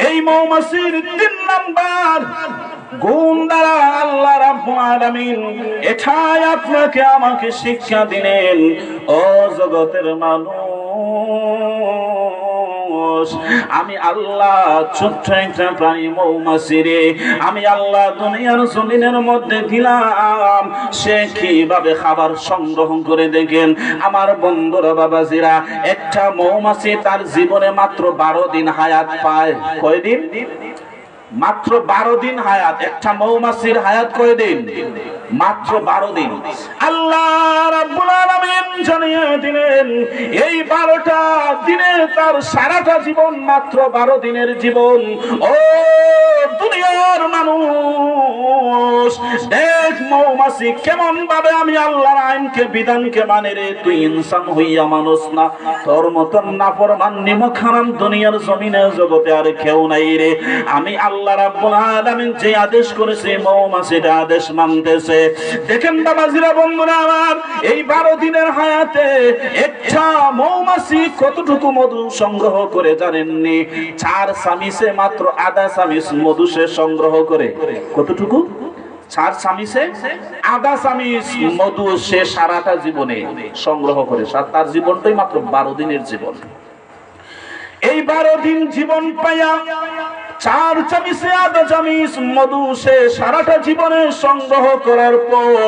এই মৌমাছির 3 নাম্বার গুণ দ্বারা আল্লাহ রাব্বুল আলামিন এটাই আপনাকে আমাকে শিক্ষা দিলেন, ও জগতের মানুষ, আমি আল্লাহ ছোট্ট একটা প্রাণী মৌমাছি রে, আমি আল্লাহ দুনিয়ার জমিনের মধ্যে দিলাম, সে কিভাবে খাবার সংগ্রহ করে। দেখেন আমার বন্ধুরা, বাবাজিরা, একটা মৌমাছি তার জীবনে মাত্র 12 দিন হায়াত পায়। কয়দিন? মাত্র 12 দিন হায়াত। একটা মৌমাছির হায়াত কয়দিন? মাত্র 12 দিন। আল্লাহ রাব্বুল আলামিন জানিয়ে দিলেন, এই 12টা দিনে তার সারাটা জীবন মাত্র 12 দিনের জীবন। ও দুনিয়ার মানুষ, দেখ মৌমাছি কেমন ভাবে আমি আল্লাহর আইনকে, বিধানকে মানে রে। তুই ইনসান হইয়া মানুষ না, তোর মতন নাফরমান নিমক হারাম দুনিয়ার জমিনে জগতে আর কেউ নাই রে। আমি আল্লাহ রাব্বুল আলামিন যে আদেশ করেছে, মৌমাছিটা আদেশ মানতেছে। দেখেন বাবাজিরা, বন্ধুরা আমার, এই 12 দিনের হায়াতে একটা মৌমাছি কতটুকু মধু সংগ্রহ করে জানেননি? 4 চামিচে মাত্র আধা চামিচ মধু সে সংগ্রহ করে। কতটুকু? 4 চামিচে আধা চামিচ মধু সে সারাটা জীবনে সংগ্রহ করে। তার জীবনটাই মাত্র 12 দিনের জীবন। এই 12 দিন জীবন পাইয়া 4 চামিচে আধা চামিচ মধু সে সারাটা জীবনে সংগ্রহ করার পর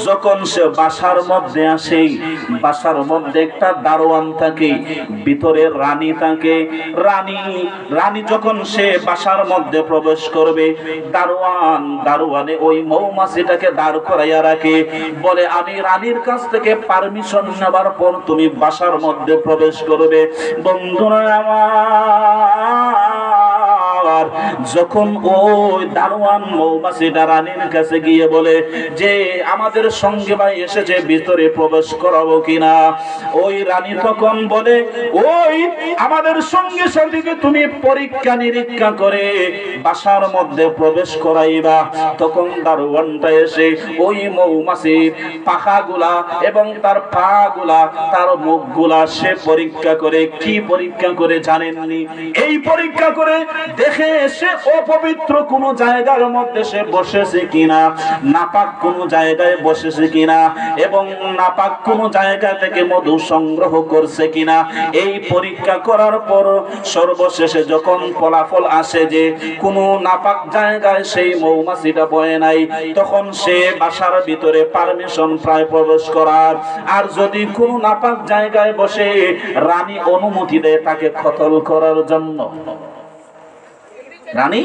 যখন সে বাসার মধ্যে আসে, বাসার মধ্যে একটা দারোয়ান থাকে, ভিতরে রানী থাকে। রানী যখন সে বাসার মধ্যে প্রবেশ করবে, দারোয়ানে ওই মৌমাছিটাকে দাঁড় করাইয়া রাখে, বলে আমি রানীর কাছ থেকে পারমিশন নেবার পর তুমি বাসার মধ্যে প্রবেশ করবে। বন্ধুরা আমার, যখন ওই দারোয়ান মৌমাছিটা রানীর কাছে গিয়ে বলে যে আমাদের সঙ্গে ভাই এসেছে, ভিতরে প্রবেশ করাবো কিনা, ওই রানী তখন বলে ওই আমাদের সঙ্গে সাথীকে তুমি পরীক্ষা নিরীক্ষা করে বাসার মধ্যে প্রবেশ করাইবা। তখন দারোয়ানটা এসে ওই মৌমাছির পাখাগুলা এবং তার পা গুলা, তার মুখগুলা সে পরীক্ষা করে। কি পরীক্ষা করে জানেননি? এই পরীক্ষা করে দেখে সে অপবিত্র কোন জায়গার মধ্যে সে বসেছে কিনা, নাপাক কোন জায়গায় বসেছে কিনা, এবং নাপাক কোন জায়গা থেকে মধু সংগ্রহ করছে কিনা, এই পরীক্ষা করার পর সর্বশেষে যখন ফলাফল আসে যে কোন নাপাক জায়গায় সেই মৌমাছিটা বয়ে নাই, তখন সে বাসার ভিতরে পারমিশন প্রায় প্রবেশ করার। আর যদি কোন নাপাক জায়গায় বসে রানী অনুমতি দেয় তাকে কতল করার জন্য, রানী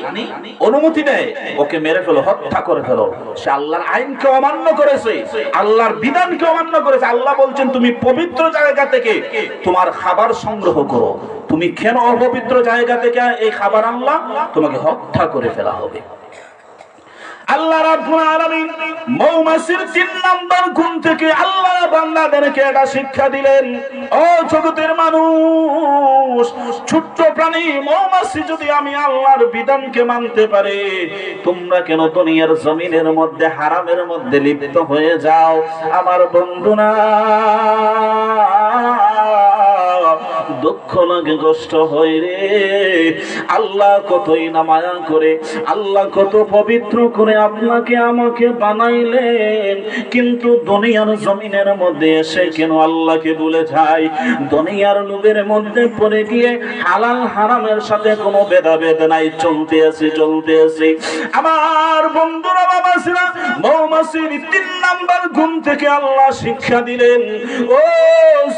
অনুমতি দেয় ওকে মেরে ফেলো, হত্যা করে ফেলো, সে আল্লাহর আইনকে অমান্য করেছে, আল্লাহর বিধানকে অমান্য করেছে। আল্লাহ বলছেন তুমি পবিত্র জায়গা থেকে তোমার খাবার সংগ্রহ করো, তুমি কেন অপবিত্র জায়গা থেকে এই খাবার আনলা, তোমাকে হত্যা করে ফেলা হবে। আল্লাহ রাব্বুল আলামিন মৌমাছির 3 নাম্বার গুণ থেকে আল্লাহ বান্দাদেরকে এটা শিক্ষা দিলেন, ও জগতের মানুষ, ছোট্ট প্রাণী মৌমাছি যদি আমি আল্লাহর বিধানকে মানতে পারে, তোমরা কেন দুনিয়ার জমিনের মধ্যে হারামের মধ্যে লিপ্ত হয়ে যাও? আমার বন্ধুরা, দুঃখ লাগে, কষ্ট হয় রে। আল্লাহ কতই না মায়া করে, আল্লাহ কত পবিত্র করে আপনাকে আমাকে বানাইলেন, কিন্তু দুনিয়ার জমিনের মধ্যে এসে কেন আল্লাহকে ভুলে যায়? দুনিয়ার লোভের মধ্যে পড়ে গিয়ে হালাল হারামের সাথে কোনো ভেদাভেদ নাই, চলতে আছে। আমার বন্ধুরা, বাবাসিরা, মৌমাছির 3 নাম্বার গুণ থেকে আল্লাহ শিক্ষা দিলেন, ও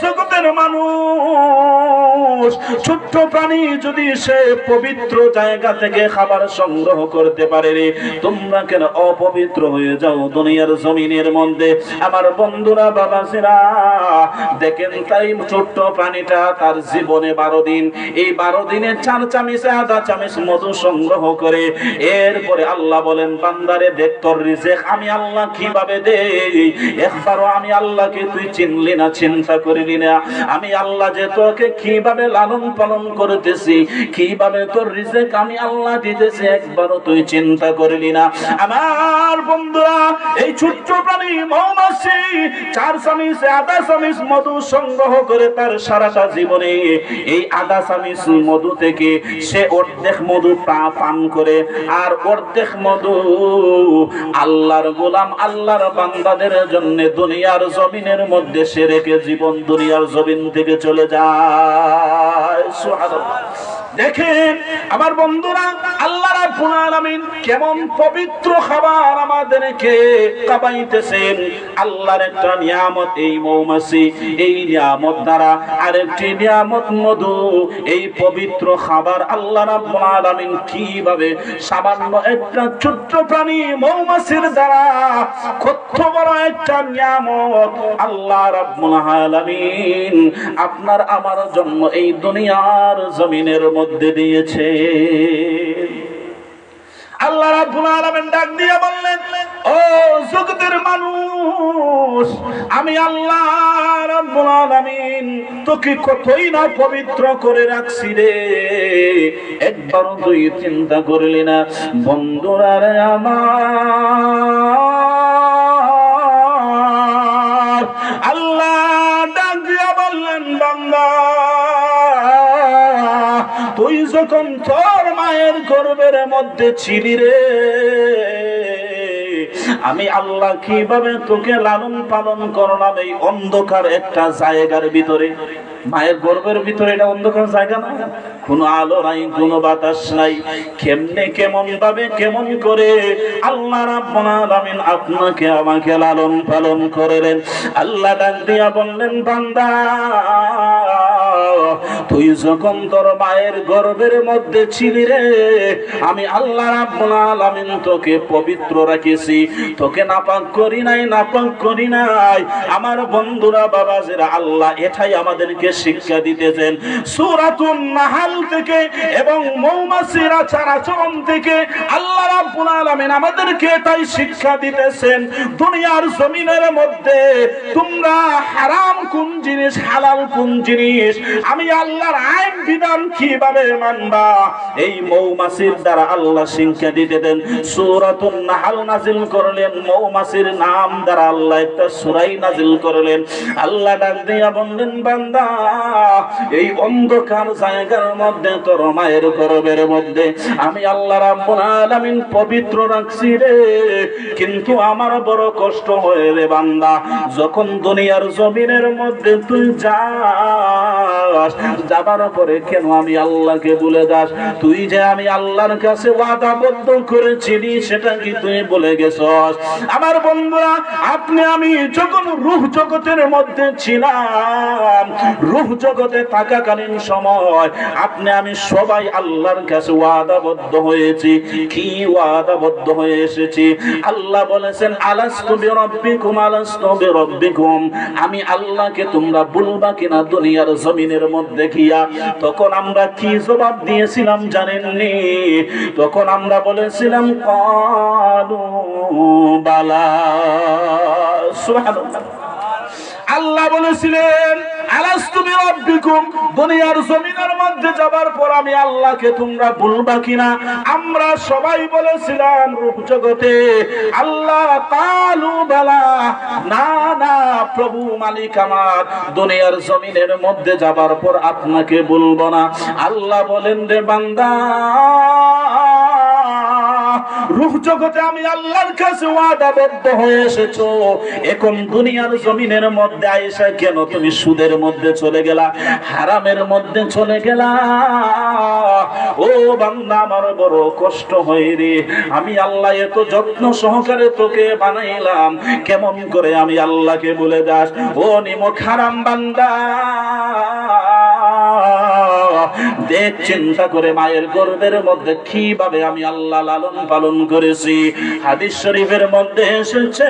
জগতের মানুষ, ছোট্ট প্রাণী যদি সে পবিত্র জায়গা থেকে খাবার সংগ্রহ করতে পারে রে, তোমরা কেন অপবিত্র হয়ে যাও দুনিয়ার জমিনের মধ্যে? আমার বন্ধুরা, বাবাজিরা, দেখেন তাই ছোট্ট প্রাণীটা তার জীবনে 12 দিন, এই 12 দিনে 4 চামচে আধা চামচ মধু সংগ্রহ করে। এরপরে আল্লাহ বলেন, বান্দারে দেখ তোর রিজিক আমি আল্লাহ কিভাবে দেই। একবারও আমি আল্লাহকে তুই চিনলি না, চিন্তা করলি না আমি আল্লাহ যে তোকে কিভাবে লালন পালন করতেছি, কিভাবে তোর রিজিক আমি আল্লাহ দিতেছি, একবারও তুই চিন্তা করলি না। আমার বন্ধুরা, এই ছোট্ট প্রাণী মৌমাছি 4 চামচ আধা চামচ মধু সংগ্রহ করে তার সারাটা জীবনে এই আধা চামচ মধু থেকে সে অর্ধেক মধু পান করে, আর অর্ধেক মধু আল্লাহর গোলাম, আল্লাহর বান্দাদের জন্য দুনিয়ার জমিনের মধ্যে সে রেখে জীবন দুনিয়ার জমিন থেকে চলে যায়। সুবহানাল্লাহ। দেখেন আমার বন্ধুরা, আল্লাহ রাব্বুল আলামিন কেমন পবিত্র খাবার আমাদেরকে খাওয়াইতেছেন। আল্লাহর একটা নিয়ামত এই মৌমাছি, এই নিয়ামত দ্বারা আরেকটি নিয়ামত মধু, এই পবিত্র খাবার আল্লাহ রাব্বুল আলামিন কিভাবে সামান্য একটা ছোট্ট প্রাণী মৌমাছির দ্বারা কত বড় একটা নিয়ামত আল্লাহ রাব্বুল আলামিন আপনার আমার জন্য এই দুনিয়ার জমিনের মধ্যে দিয়েছে। আল্লাহ রাব্বুল আলামিন ডাক দিয়ে বললেন, ও জগতের মানুষ, আমি আল্লাহ রাব্বুল আলামিন তোকে কতই না পবিত্র করে রাখছি রে, একবারও তুই চিন্তা করলি না। বন্ধুরা রে আমার, আল্লাহ ডাক দিয়ে বললেন, বান্দা তুই যখন তোর মায়ের গর্ভের মধ্যে ছিলি রে, আমি আল্লাহ কিভাবে তোকে লালন পালন করলাম এই অন্ধকার একটা জায়গার ভিতরে। মায়ের গর্ভের ভিতরে এটা অন্ধকার জায়গা না, কোনো আলো নাই, কোনো বাতাস নাই। কেমনে কেমন ভাবে কেমন করে আল্লাহ রাব্বুল আলামিন আপনাকে আমাকে লালন পালন করলেন। আল্লাহ ডাক দিয়া বললেন, বান্দা তুই যখন তোর মায়ের গর্ভের মধ্যে ছিলি রে, আমি আল্লাহ রাব্বুল আলামিন তোকে পবিত্র রাখেছি, তোকে নাপাক করি নাই, নাপাক করি নাই। আমার বন্ধুরা, বাবাজিরা, আল্লাহ এটাই আমাদেরকে শিক্ষা দিতেছেন সূরাতুন নাহাল থেকে এবং মৌমাছির আচরণ থেকে। আল্লাহ রাব্বুল আলামিন আমাদেরকে এটাই শিক্ষা দিতেছেন, দুনিয়ার জমিনের মধ্যে তোমরা হারাম কোন জিনিস, হালাল কোন জিনিস আমি আমি আল্লাহর আইন বিধান কিভাবে মানবা? এই মৌমাছির দ্বারা আল্লাহ শিক্ষা দিতে দেন। সূরাতুন নাহল নাযিল করলেন, মৌমাছির নাম দ্বারা আল্লাহ একটা সূরাই নাযিল করলেন। আল্লাহ ডাক দিয়া বললেন, বান্দা এই অন্ধকার জায়গার মধ্যে তোর মায়ের গর্ভের মধ্যে আমি আল্লাহ রাব্বুল আলামিন পবিত্র রাখছি রে, কিন্তু আমার বড় কষ্ট হয় রে বান্দা, যখন দুনিয়ার জমিনের মধ্যে তুই যাস, যাবার পরে কেন আমি আল্লাহকে ভুলে যাস? তুই যে আমি আল্লাহর কাছে ওয়াদাবদ্ধ করেছিলি সেটা কি তুই ভুলে গেছস? আমার বন্ধুরা, আপনি আমি যখন রূহ জগতের মধ্যে ছিলাম, রূহ জগতে থাকাকালীন সময় আপনি আমি সবাই আল্লাহর কাছে ওয়াদাবদ্ধ হয়েছি। কি ওয়াদাবদ্ধ হয়ে এসেছি? আল্লাহ বলেছেন, আলাস্তু বিরাব্বিকুম আলাস্তু বিরাব্বিকুম, আমি আল্লাহকে তোমরা বলবা কিনা দুনিয়ার জমিনের মধ্যে গিয়া? তখন আমরা কি জবাব দিয়েছিলাম জানেননি? তখন আমরা বলেছিলাম ক্বালু বালা। সুবহানাল্লাহ। আল্লাহ বলেছিলেন, আলাস্তু বিরাব্বিকুম, দুনিয়ার জমিনের মধ্যে যাবার পর আমি আল্লাহকে তোমরা বলবা কিনা? আমরা সবাই বলেছিলাম রূপ জগতে আল্লাহ, কালু বালা, না না প্রভু মালিক আমার, দুনিয়ার জমিনের মধ্যে যাবার পর আপনাকে বলবো না। আল্লাহ বলেন, রে বান্দা, রূহ জগতে আমি আল্লাহর কাছে ওয়াদাবদ্ধ হয়ে এসেছো, এখন দুনিয়ার জমিনের মধ্যে আয়েশা কেন তুমি সুদের মধ্যে চলে গেলা, হারামের মধ্যে চলে গেলা? ও বান্দা, আমার বড় কষ্ট হয় রে, আমি আল্লাহ এত যত্ন সহকারে তোকে বানাইলাম, কেমন করে আমি আল্লাহকে ভুলে যাস? ও নিমক হারাম বান্দা, দেখ চিন্তা করে মায়ের গর্ভের মধ্যে কিভাবে আমি আল্লাহ লালন পালন করেছি। হাদিস শরীফের মধ্যে এসেছে,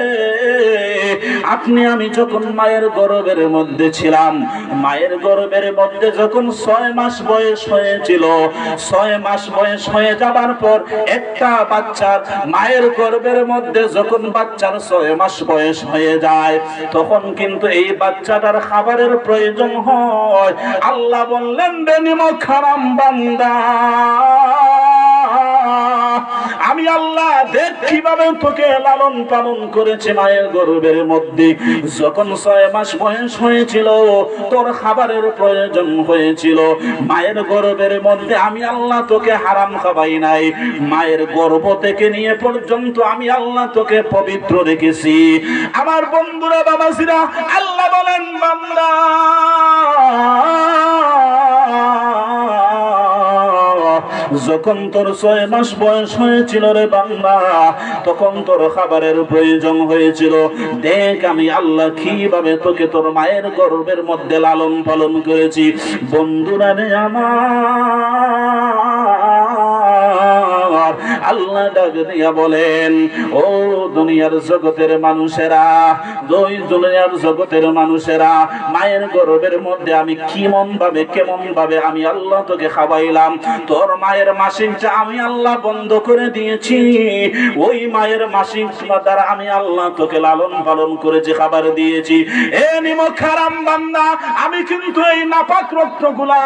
আপনি আমি যখন মায়ের গর্ভের মধ্যে ছিলাম, মায়ের গর্ভের মধ্যে যখন 6 মাস বয়স হয়েছিল, 6 মাস বয়স হয়ে যাবার পর একটা বাচ্চার মায়ের গর্ভের মধ্যে যখন বাচ্চার 6 মাস বয়স হয়ে যায়, তখন কিন্তু এই বাচ্চাটার খাবারের প্রয়োজন হয়। আল্লাহ বললেন, রে নিমক হারাম বান্দা, আমি আল্লাহ দেখ কিভাবে তোকে লালন পালন করেছে মায়ের গর্ভের মধ্যে। যখন 6 মাস বয়স হয়েছিল, তোর খাবারের প্রয়োজন হয়েছিল, মায়ের গর্ভের মধ্যে আমি আল্লাহ তোকে হারাম খাওয়াই নাই, মায়ের গর্ভ থেকে নিয়ে পর্যন্ত আমি আল্লাহ তোকে পবিত্র রেখেছি। আমার বন্ধুরা, বাবাজিরা, আল্লাহ বলেন, বান্দা যখন তোর 6 মাস বয়স হয়েছিল রে বান্দা, তখন তোর খাবারের প্রয়োজন হয়েছিল, দেখ আমি আল্লাহ কিভাবে তোকে তোর মায়ের গর্ভের মধ্যে লালন পালন করেছি। বন্ধুরা রে আমার, আল্লাহ ডাক দিয়া বলেন, ও দুনিয়ার জগতের মানুষেরা, দুনিয়ার জগতের মানুষেরা, মায়ের গর্ভের মধ্যে আমি কেমন ভাবে আমি আল্লাহ তোকে খাওয়াইলাম। তোর মায়ের মাসিকটা আমি আল্লাহ বন্ধ করে দিয়েছি, ওই মায়ের মাসিক দ্বারা আমি আল্লাহ তোকে লালন পালন করেছি, খাবার দিয়েছি। এ নিমক হারাম বান্দা, আমি কিন্তু এই নাপাক রক্তগুলা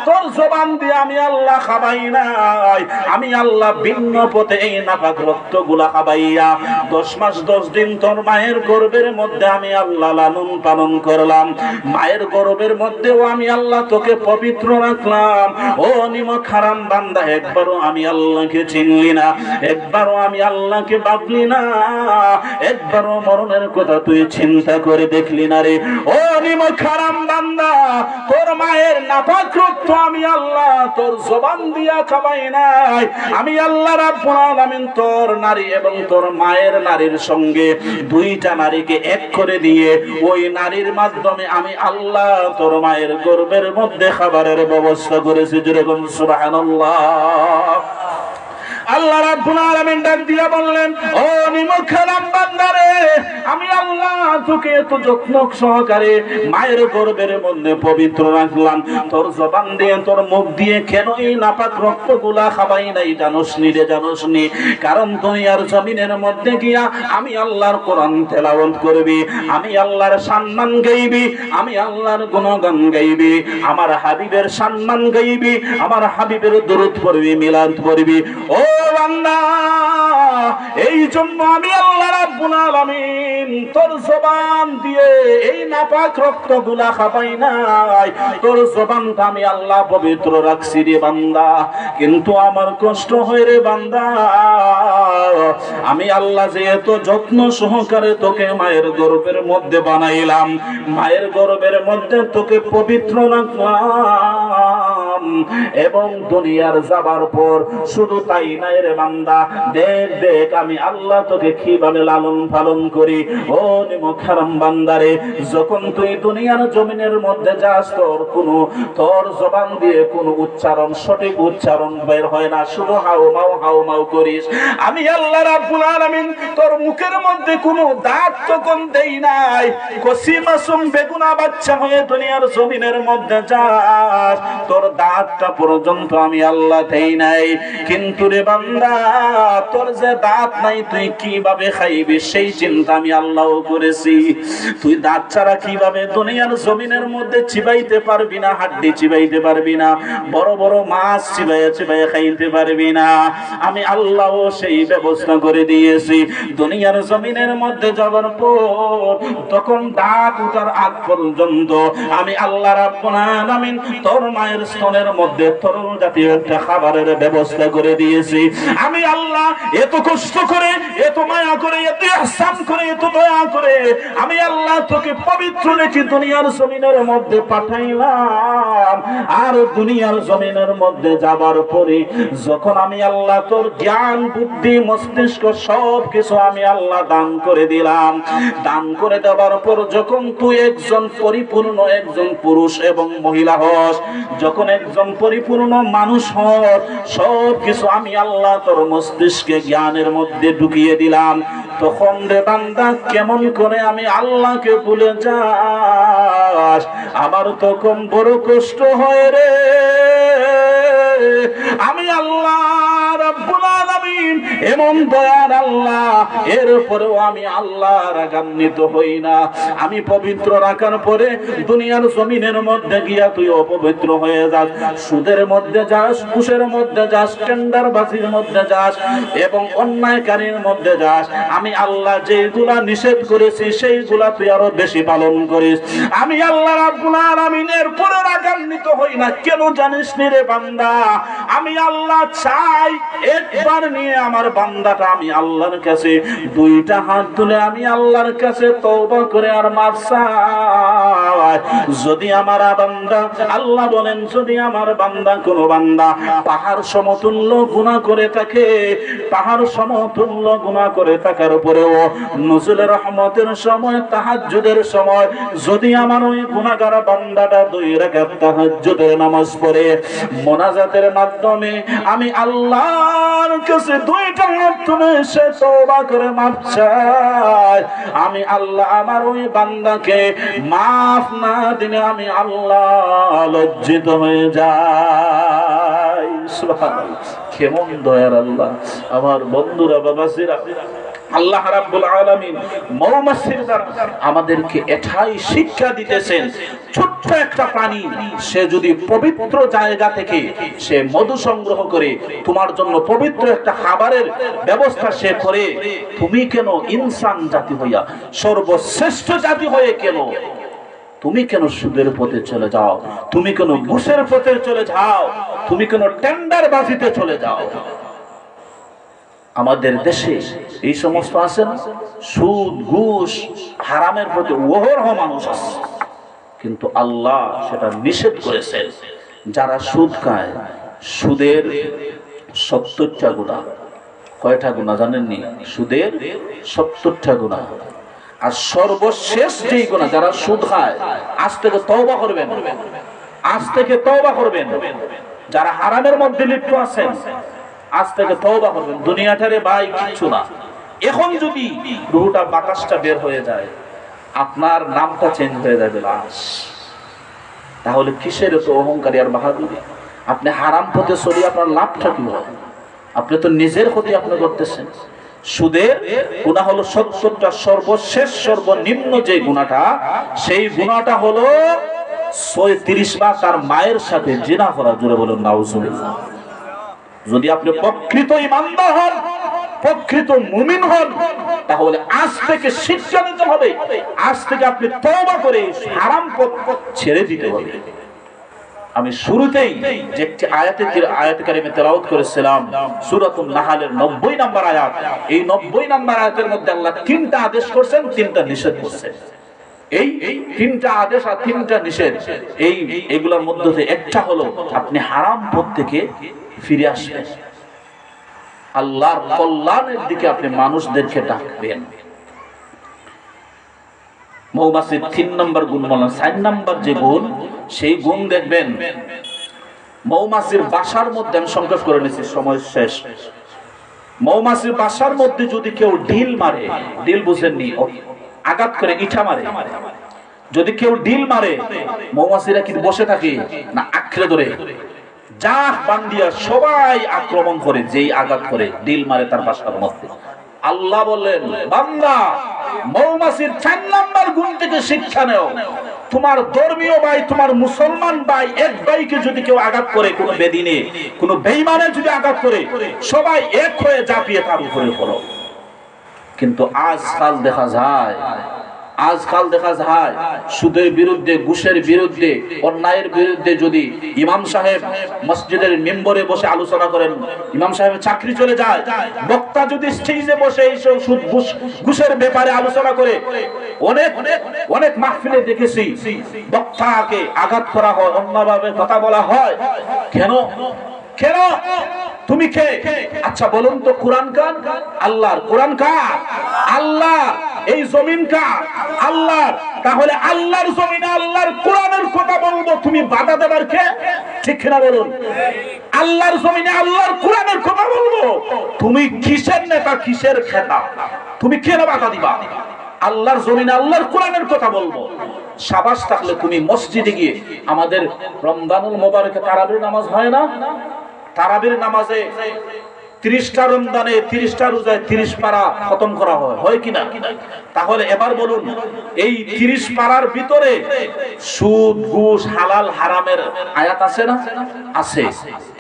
তোর জবান দিয়ে আমি আল্লাহ খাওয়াই নাই, আমি আল্লাহ ভিন্ন পথে এই নাপাক রক্তগুলা খাওয়াইয়া 10 মাস 10 দিন তোর মায়ের গর্ভের মধ্যে আমি আল্লাহ লালন পালন করলাম। মায়ের গর্ভের মধ্যেও আমি আল্লাহ তোকে পবিত্র রাখলাম। ও নিমক হারাম বান্দা, একবারও আমি আল্লাহকে চিনলি না, একবারও আমি আল্লাহকে ভাবলি না, একবারও মরণের কথা তুই চিন্তা করে দেখলি না রে। ও নিমক হারাম বান্দা, তোর মায়ের নাপাক রক্ত আমি আল্লাহ তোর জবান দিয়া খাওয়াই নাই, আমি আল্লাহ রাব্বুল আলামিন তোর নারী এবং তোর মায়ের নারীর সঙ্গে 2টা নারীকে এক করে দিয়ে ওই নারীর মাধ্যমে আমি আল্লাহ তোর মায়ের গর্ভের মধ্যে খাবারের ব্যবস্থা করেছি। যেরকম সুবহানাল্লাহ। আল্লাহ রাব্বুল আলামিন ডাক দিয়া বললেন, ও নিমক হারাম বান্দারে, আমি আল্লাহ তোকে এত যত্ন সহকারে মায়ের গর্ভের মধ্যে পবিত্র রাখলাম, তোর জবান দিয়ে তোর মুখ দিয়ে কেন এই নাপাক রক্তগুলা খাবাই নাই জানোস নি রে, জানোস নি? কারণ দুনিয়ার জমিনের মধ্যে গিয়া আমি আল্লাহর কোরআন তেলাওয়াত করবি, আমি আল্লাহর সম্মান গাইবি, আমি আল্লাহর গুণগান গাইবি, আমার হাবিবের সম্মান গাইবি, আমার হাবিবের দরুদ পড়বি, মিলাদ পড়বি। ও বান্দা, এই জন্য আমি আল্লাহ রাব্বুল আলামিন তোর জবান দিয়ে এই নাপাক রক্তগুলা খাবাই নাই, তোর জবানটা আমি আল্লাহ পবিত্র রাখছি রে বান্দা। কিন্তু আমার কষ্ট হয় রে বান্দা, আমি আল্লাহ যে এত যত্ন সহকারে তোকে মায়ের গর্ভের মধ্যে বানাইলাম, মায়ের গর্ভের মধ্যে তোকে পবিত্র রাখলাম, এবং দুনিয়ার যাবার পর শুধু তাই নাই রে বান্দা, দেখ দেখ আমি আল্লাহ তোকে কিভাবে লালন পালন করি। ও নিমখারাম বান্দারে, যখন তুই দুনিয়ার জমিনের মধ্যে যাস, তোর জবান দিয়ে কোনো উচ্চারণ, সঠিক উচ্চারণ বের হয় না, শুধু হাউ মাউ করিস। আমি আল্লাহ রাব্বুল আলামিন তোর মুখের মধ্যে কোনো দাঁত তখন দেই নাই, কসি মাসুম বেগুনা বাচ্চা হয়ে দুনিয়ার জমিনের মধ্যে যাস, তোর দাঁতটা পর্যন্ত আমি আল্লাহ দেই নাই। কিন্তু রে বান্দা, তোর যে দাঁত নাই তুই কিভাবে খাইবি সেই চিন্তা আমি আল্লাহ করেছি। তুই দাঁত ছাড়া কিভাবে দুনিয়ার জমিনের মধ্যে চিবাইতে পারবি না, হাড্ডি চিবাইতে পারবি না, বড় বড় মাছ চিবাইয়া চিবাইয়া খাইতে পারবি না। আমি আল্লাহ সেই ব্যবস্থা করে দিয়েছি। দুনিয়ার জমিনের মধ্যে যাবার পর তখন দাঁত উঠার আগ পর্যন্ত আমি আল্লাহ রাব্বুল আলামিন তোর মায়ের স্তনের মধ্যে তরল জাতীয় একটা খাবারের ব্যবস্থা করে দিয়েছি। আমি আল্লাহ এত কষ্ট করে, এত মায়া করে, এত ইহসান করে, এত দয়া করে আমি আল্লাহ তোকে পবিত্র রেখে দুনিয়ার জমিনের মধ্যে পাঠাইলাম। আর দুনিয়ার জমিনের মধ্যে যাবার পরে যখন আমি আল্লাহ তোর জ্ঞান, বুদ্ধি, মস্তিষ্ক সব কিছু আমি আল্লাহ দান করে দিলাম, দান করে দেওয়ার পর যখন তুই একজন পরিপূর্ণ একজন পুরুষ এবং মহিলা হস, যখন একজন পরিপূর্ণ মানুষ হস, সব কিছু আমি আল্লাহ তোর মস্তিষ্কে জ্ঞানের মধ্যে ঢুকিয়ে দিলাম, তখন রে বান্দা কেমন করে আমি আল্লাহকে ভুলে যাস? আমার তখন বড় কষ্ট হয় রে। আমি আল্লাহ রাব্বুল আলামিন এমন দয়ার আল্লাহ, এরপরেও আমি আল্লাহ রাগান্বিত হই না। আমি পবিত্র রাখার পরে দুনিয়ার জমিনের মধ্যে গিয়া তুই অপবিত্র হয়ে যাস, সুদের মধ্যে যাস, ঘুষের মধ্যে যাস, টেন্ডারবাজির মধ্যে যাস এবং অন্যায়কারীর মধ্যে যাস। আমি আল্লাহ যেগুলা নিষেধ করেছি সেইগুলা তুই আরো বেশি পালন করিস। আমি আল্লাহ রাব্বুল আলামিনের পরে রাগান্বিত হই না। কেন জানিস নি রে বান্দা? আমি আল্লাহ চাই একবার নিয়ে আমার বান্দাটা আমি আল্লাহর কাছে দুইটা হাত তুলে আমি আল্লাহর কাছে তওবা করে আর মাফ চাই। যদি আমার বান্দা, আল্লাহ বলেন, যদি আমার বান্দা, কোন বান্দা পাহাড় সমতুল্য গুনাহ করে থাকে, পাহাড় সমতুল্য গুনাহ করে থাকার পরেও নজরুলের রহমতের সময়, তাহাজ্জুদের সময় যদি আমার ওই গুনাহগার বান্দাটা 2 রাকাত তাহাজ্জুদের নামাজ পড়ে মোনাজাতের মাধ্যমে আমি আল্লাহর কাছে 2টা হাত তুলে সে তওবা করে মাফ চায়, আমি আল্লাহ আমার ওই বান্দাকে মাফ না দিলে আমি আল্লাহ লজ্জিত হয়ে যাই। সুবহানাল্লাহ, কেমন দয়ার আল্লাহ! আমার বন্ধুরা, বাবাজিরা, আল্লাহ রাব্বুল আলামিন মৌমাছির দ্বারা আমাদেরকে এটাই শিক্ষা দিতেছেন, ছোট্ট একটা প্রাণী সে যদি পবিত্র জায়গা থেকে সে মধু সংগ্রহ করে তোমার জন্য পবিত্র একটা খাবারের ব্যবস্থা সে করে, তুমি কেন ইনসান জাতি হইয়া, সর্বশ্রেষ্ঠ জাতি হয়ে কেন তুমি কেন সুদের পথে চলে যাও? তুমি কেন ঘুষের পথে চলে যাও? তুমি কেন টেন্ডারবাজিতে চলে যাও? আমাদের দেশে এই সমস্ত আছে না, সুদ, ঘুষ, হারামের প্রতি ওহরহ মানুষ আছে, কিন্তু আল্লাহ সেটা নিষেধ করেছেন। যারা সুদ খায়, সুদের 70টা গুনাহ। কয়টা গুনাহ জানেননি? সুদের 70টা গুনাহ। আর সর্বশেষ যেই গুনাহ, যারা সুদ খায়, আজ থেকে তওবা করবেন, আজ থেকে তওবা করবেন। যারা হারামের মধ্যে লিপ্ত আছেন, আজ থেকে তওবা করবেন। দুনিয়াটারে ভাই কিচ্ছু না। এখন যদি রুহটা, বাতাসটা বের হয়ে যায়, আপনার নামটা চেঞ্জ হয়ে যাবে লাশ। তাহলে কিসের তো অহংকারী আর বাহাদুরি? আপনি হারাম পথে চলে আপনার লাভটা কি হবে? আপনি তো নিজের ক্ষতি আপনি করতেছেন। সুদের গুনাহ হলো 70টা সর্বশেষ সর্বনিম্ন যে গুনাহটা, সেই গুনাহটা হলো 36 বার তার মায়ের সাথে জিনা করা। জোরে বলুন নাউজুবিল্লাহ। যদি আপনি প্রকৃত ঈমানদার হন, প্রকৃত মুমিন হন, তাহলে আজ থেকে শিক্ষা নিতে হবে। আজ থেকে আপনি তওবা করে হারাম পথ ছেড়ে দিতে হবে। আমি শুরুতেই যে একটি আয়াতে কারিমে তেলাওয়াত করেছিলাম, সূরাতুন নাহলের 90 নম্বর আয়াত। এই 90 নম্বর আয়াতের মধ্যে আল্লাহ 3টা আদেশ করেছেন, 3টা নিষেধ করেছেন। এই 3টা আদেশ আর 3টা নিষেধ, এইগুলোর মধ্যে একটা হলো আপনি হারাম পথ থেকে ফিরে আসবেন, আল্লাহর কল্যাণের দিকে আপনি মানুষদেরকে ডাকবেন। মৌমাছির 3 নম্বর গুণ বললাম। 4 নম্বর যে গুণ, সেই গুণ দেখবেন মৌমাছির বাসার মধ্যে, আমি সংক্ষেপ করে নিচ্ছি, সময় শেষ। মৌমাছির বাসার মধ্যে যদি কেউ ঢিল মারে, ঢিল বুঝেননি, আঘাত করে ইটা মারে, যদি কেউ ঢিল মারে, মৌমাছিরা কি বসে থাকে না আঁকড়ে ধরে জাহ বান্দিয়া সবাই আক্রমণ করে, যেই আঘাত করে ঢিল মারে তার বাসার মধ্যে। আল্লাহ বললেন, বান্দা মৌমাছির 4 নম্বর গুণ থেকে শিক্ষা নেও। তোমার ধর্মীয় ভাই, তোমার মুসলমান ভাই, এক ভাইকে যদি কেউ আঘাত করে, কোনো বেদিনে, কোনো বেঈমানে যদি আঘাত করে, সবাই এক হয়ে ঝাঁপিয়ে তার উপরে পড়ো। কিন্তু আজকাল দেখা যায় সুদের বিরুদ্ধে, ঘুষের বিরুদ্ধে, অন্যায়ের বিরুদ্ধে যদি ইমাম সাহেব মসজিদের মেম্বরে বসে আলোচনা করেন, ইমাম সাহেবের চাকরি চলে যায়, বক্তা যদি স্টেজে বসে এইসব সুদ ঘুষের ব্যাপারে আলোচনা করে, অনেক মাহফিলে দেখেছি বক্তাকে আঘাত করা হয়, অন্যভাবে কথা বলা হয়। কেন? তুমি কে? আচ্ছা বলুন তো, কোরআন কার? আল্লাহর। কোরআন কার? আল্লাহ। এই জমিন কার? আল্লাহর। তাহলে আল্লাহর জমিনে আল্লাহর কোরআনের কথা বলবো, তুমি বাধা দেবার কে? ঠিক না বলুন? আল্লাহর জমিনে আল্লাহর কোরআনের কথা বলবো, তুমি কিসের নেতা, কিসের খেতা? তুমি কেন বাধা দিবা? আল্লাহর জমিনে আল্লাহর কোরআনের কথা বলবো। সাবাস থাকলে তুমি মসজিদে গিয়ে, আমাদের রমজানুল মোবারকে তারাবির নামাজ হয় না? তারাবির নামাজে 30টা রমজানে 30টা রোজায় 30 পারা খতম করা হয় কিনা? তাহলে এবার বলুন, এই 30 পারার ভিতরে সুদ ঘুষ হালাল হারামের আয়াত আছে না? আছে।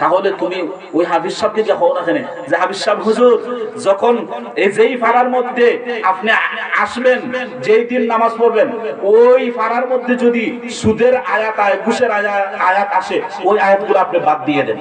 তাহলে তুমি ওই হাফিজ সাহেবকে যে হও না কেন, যে হাফিজ সাহেব হুজুর, যখন এই যেই পারার মধ্যে আপনি আসবেন, যেই দিন নামাজ পড়বেন, ওই পারার মধ্যে যদি সুদের আয়াত ঘুষের আয়াত আসে, ওই আয়াতগুলো আপনি বাদ দিয়ে দেন।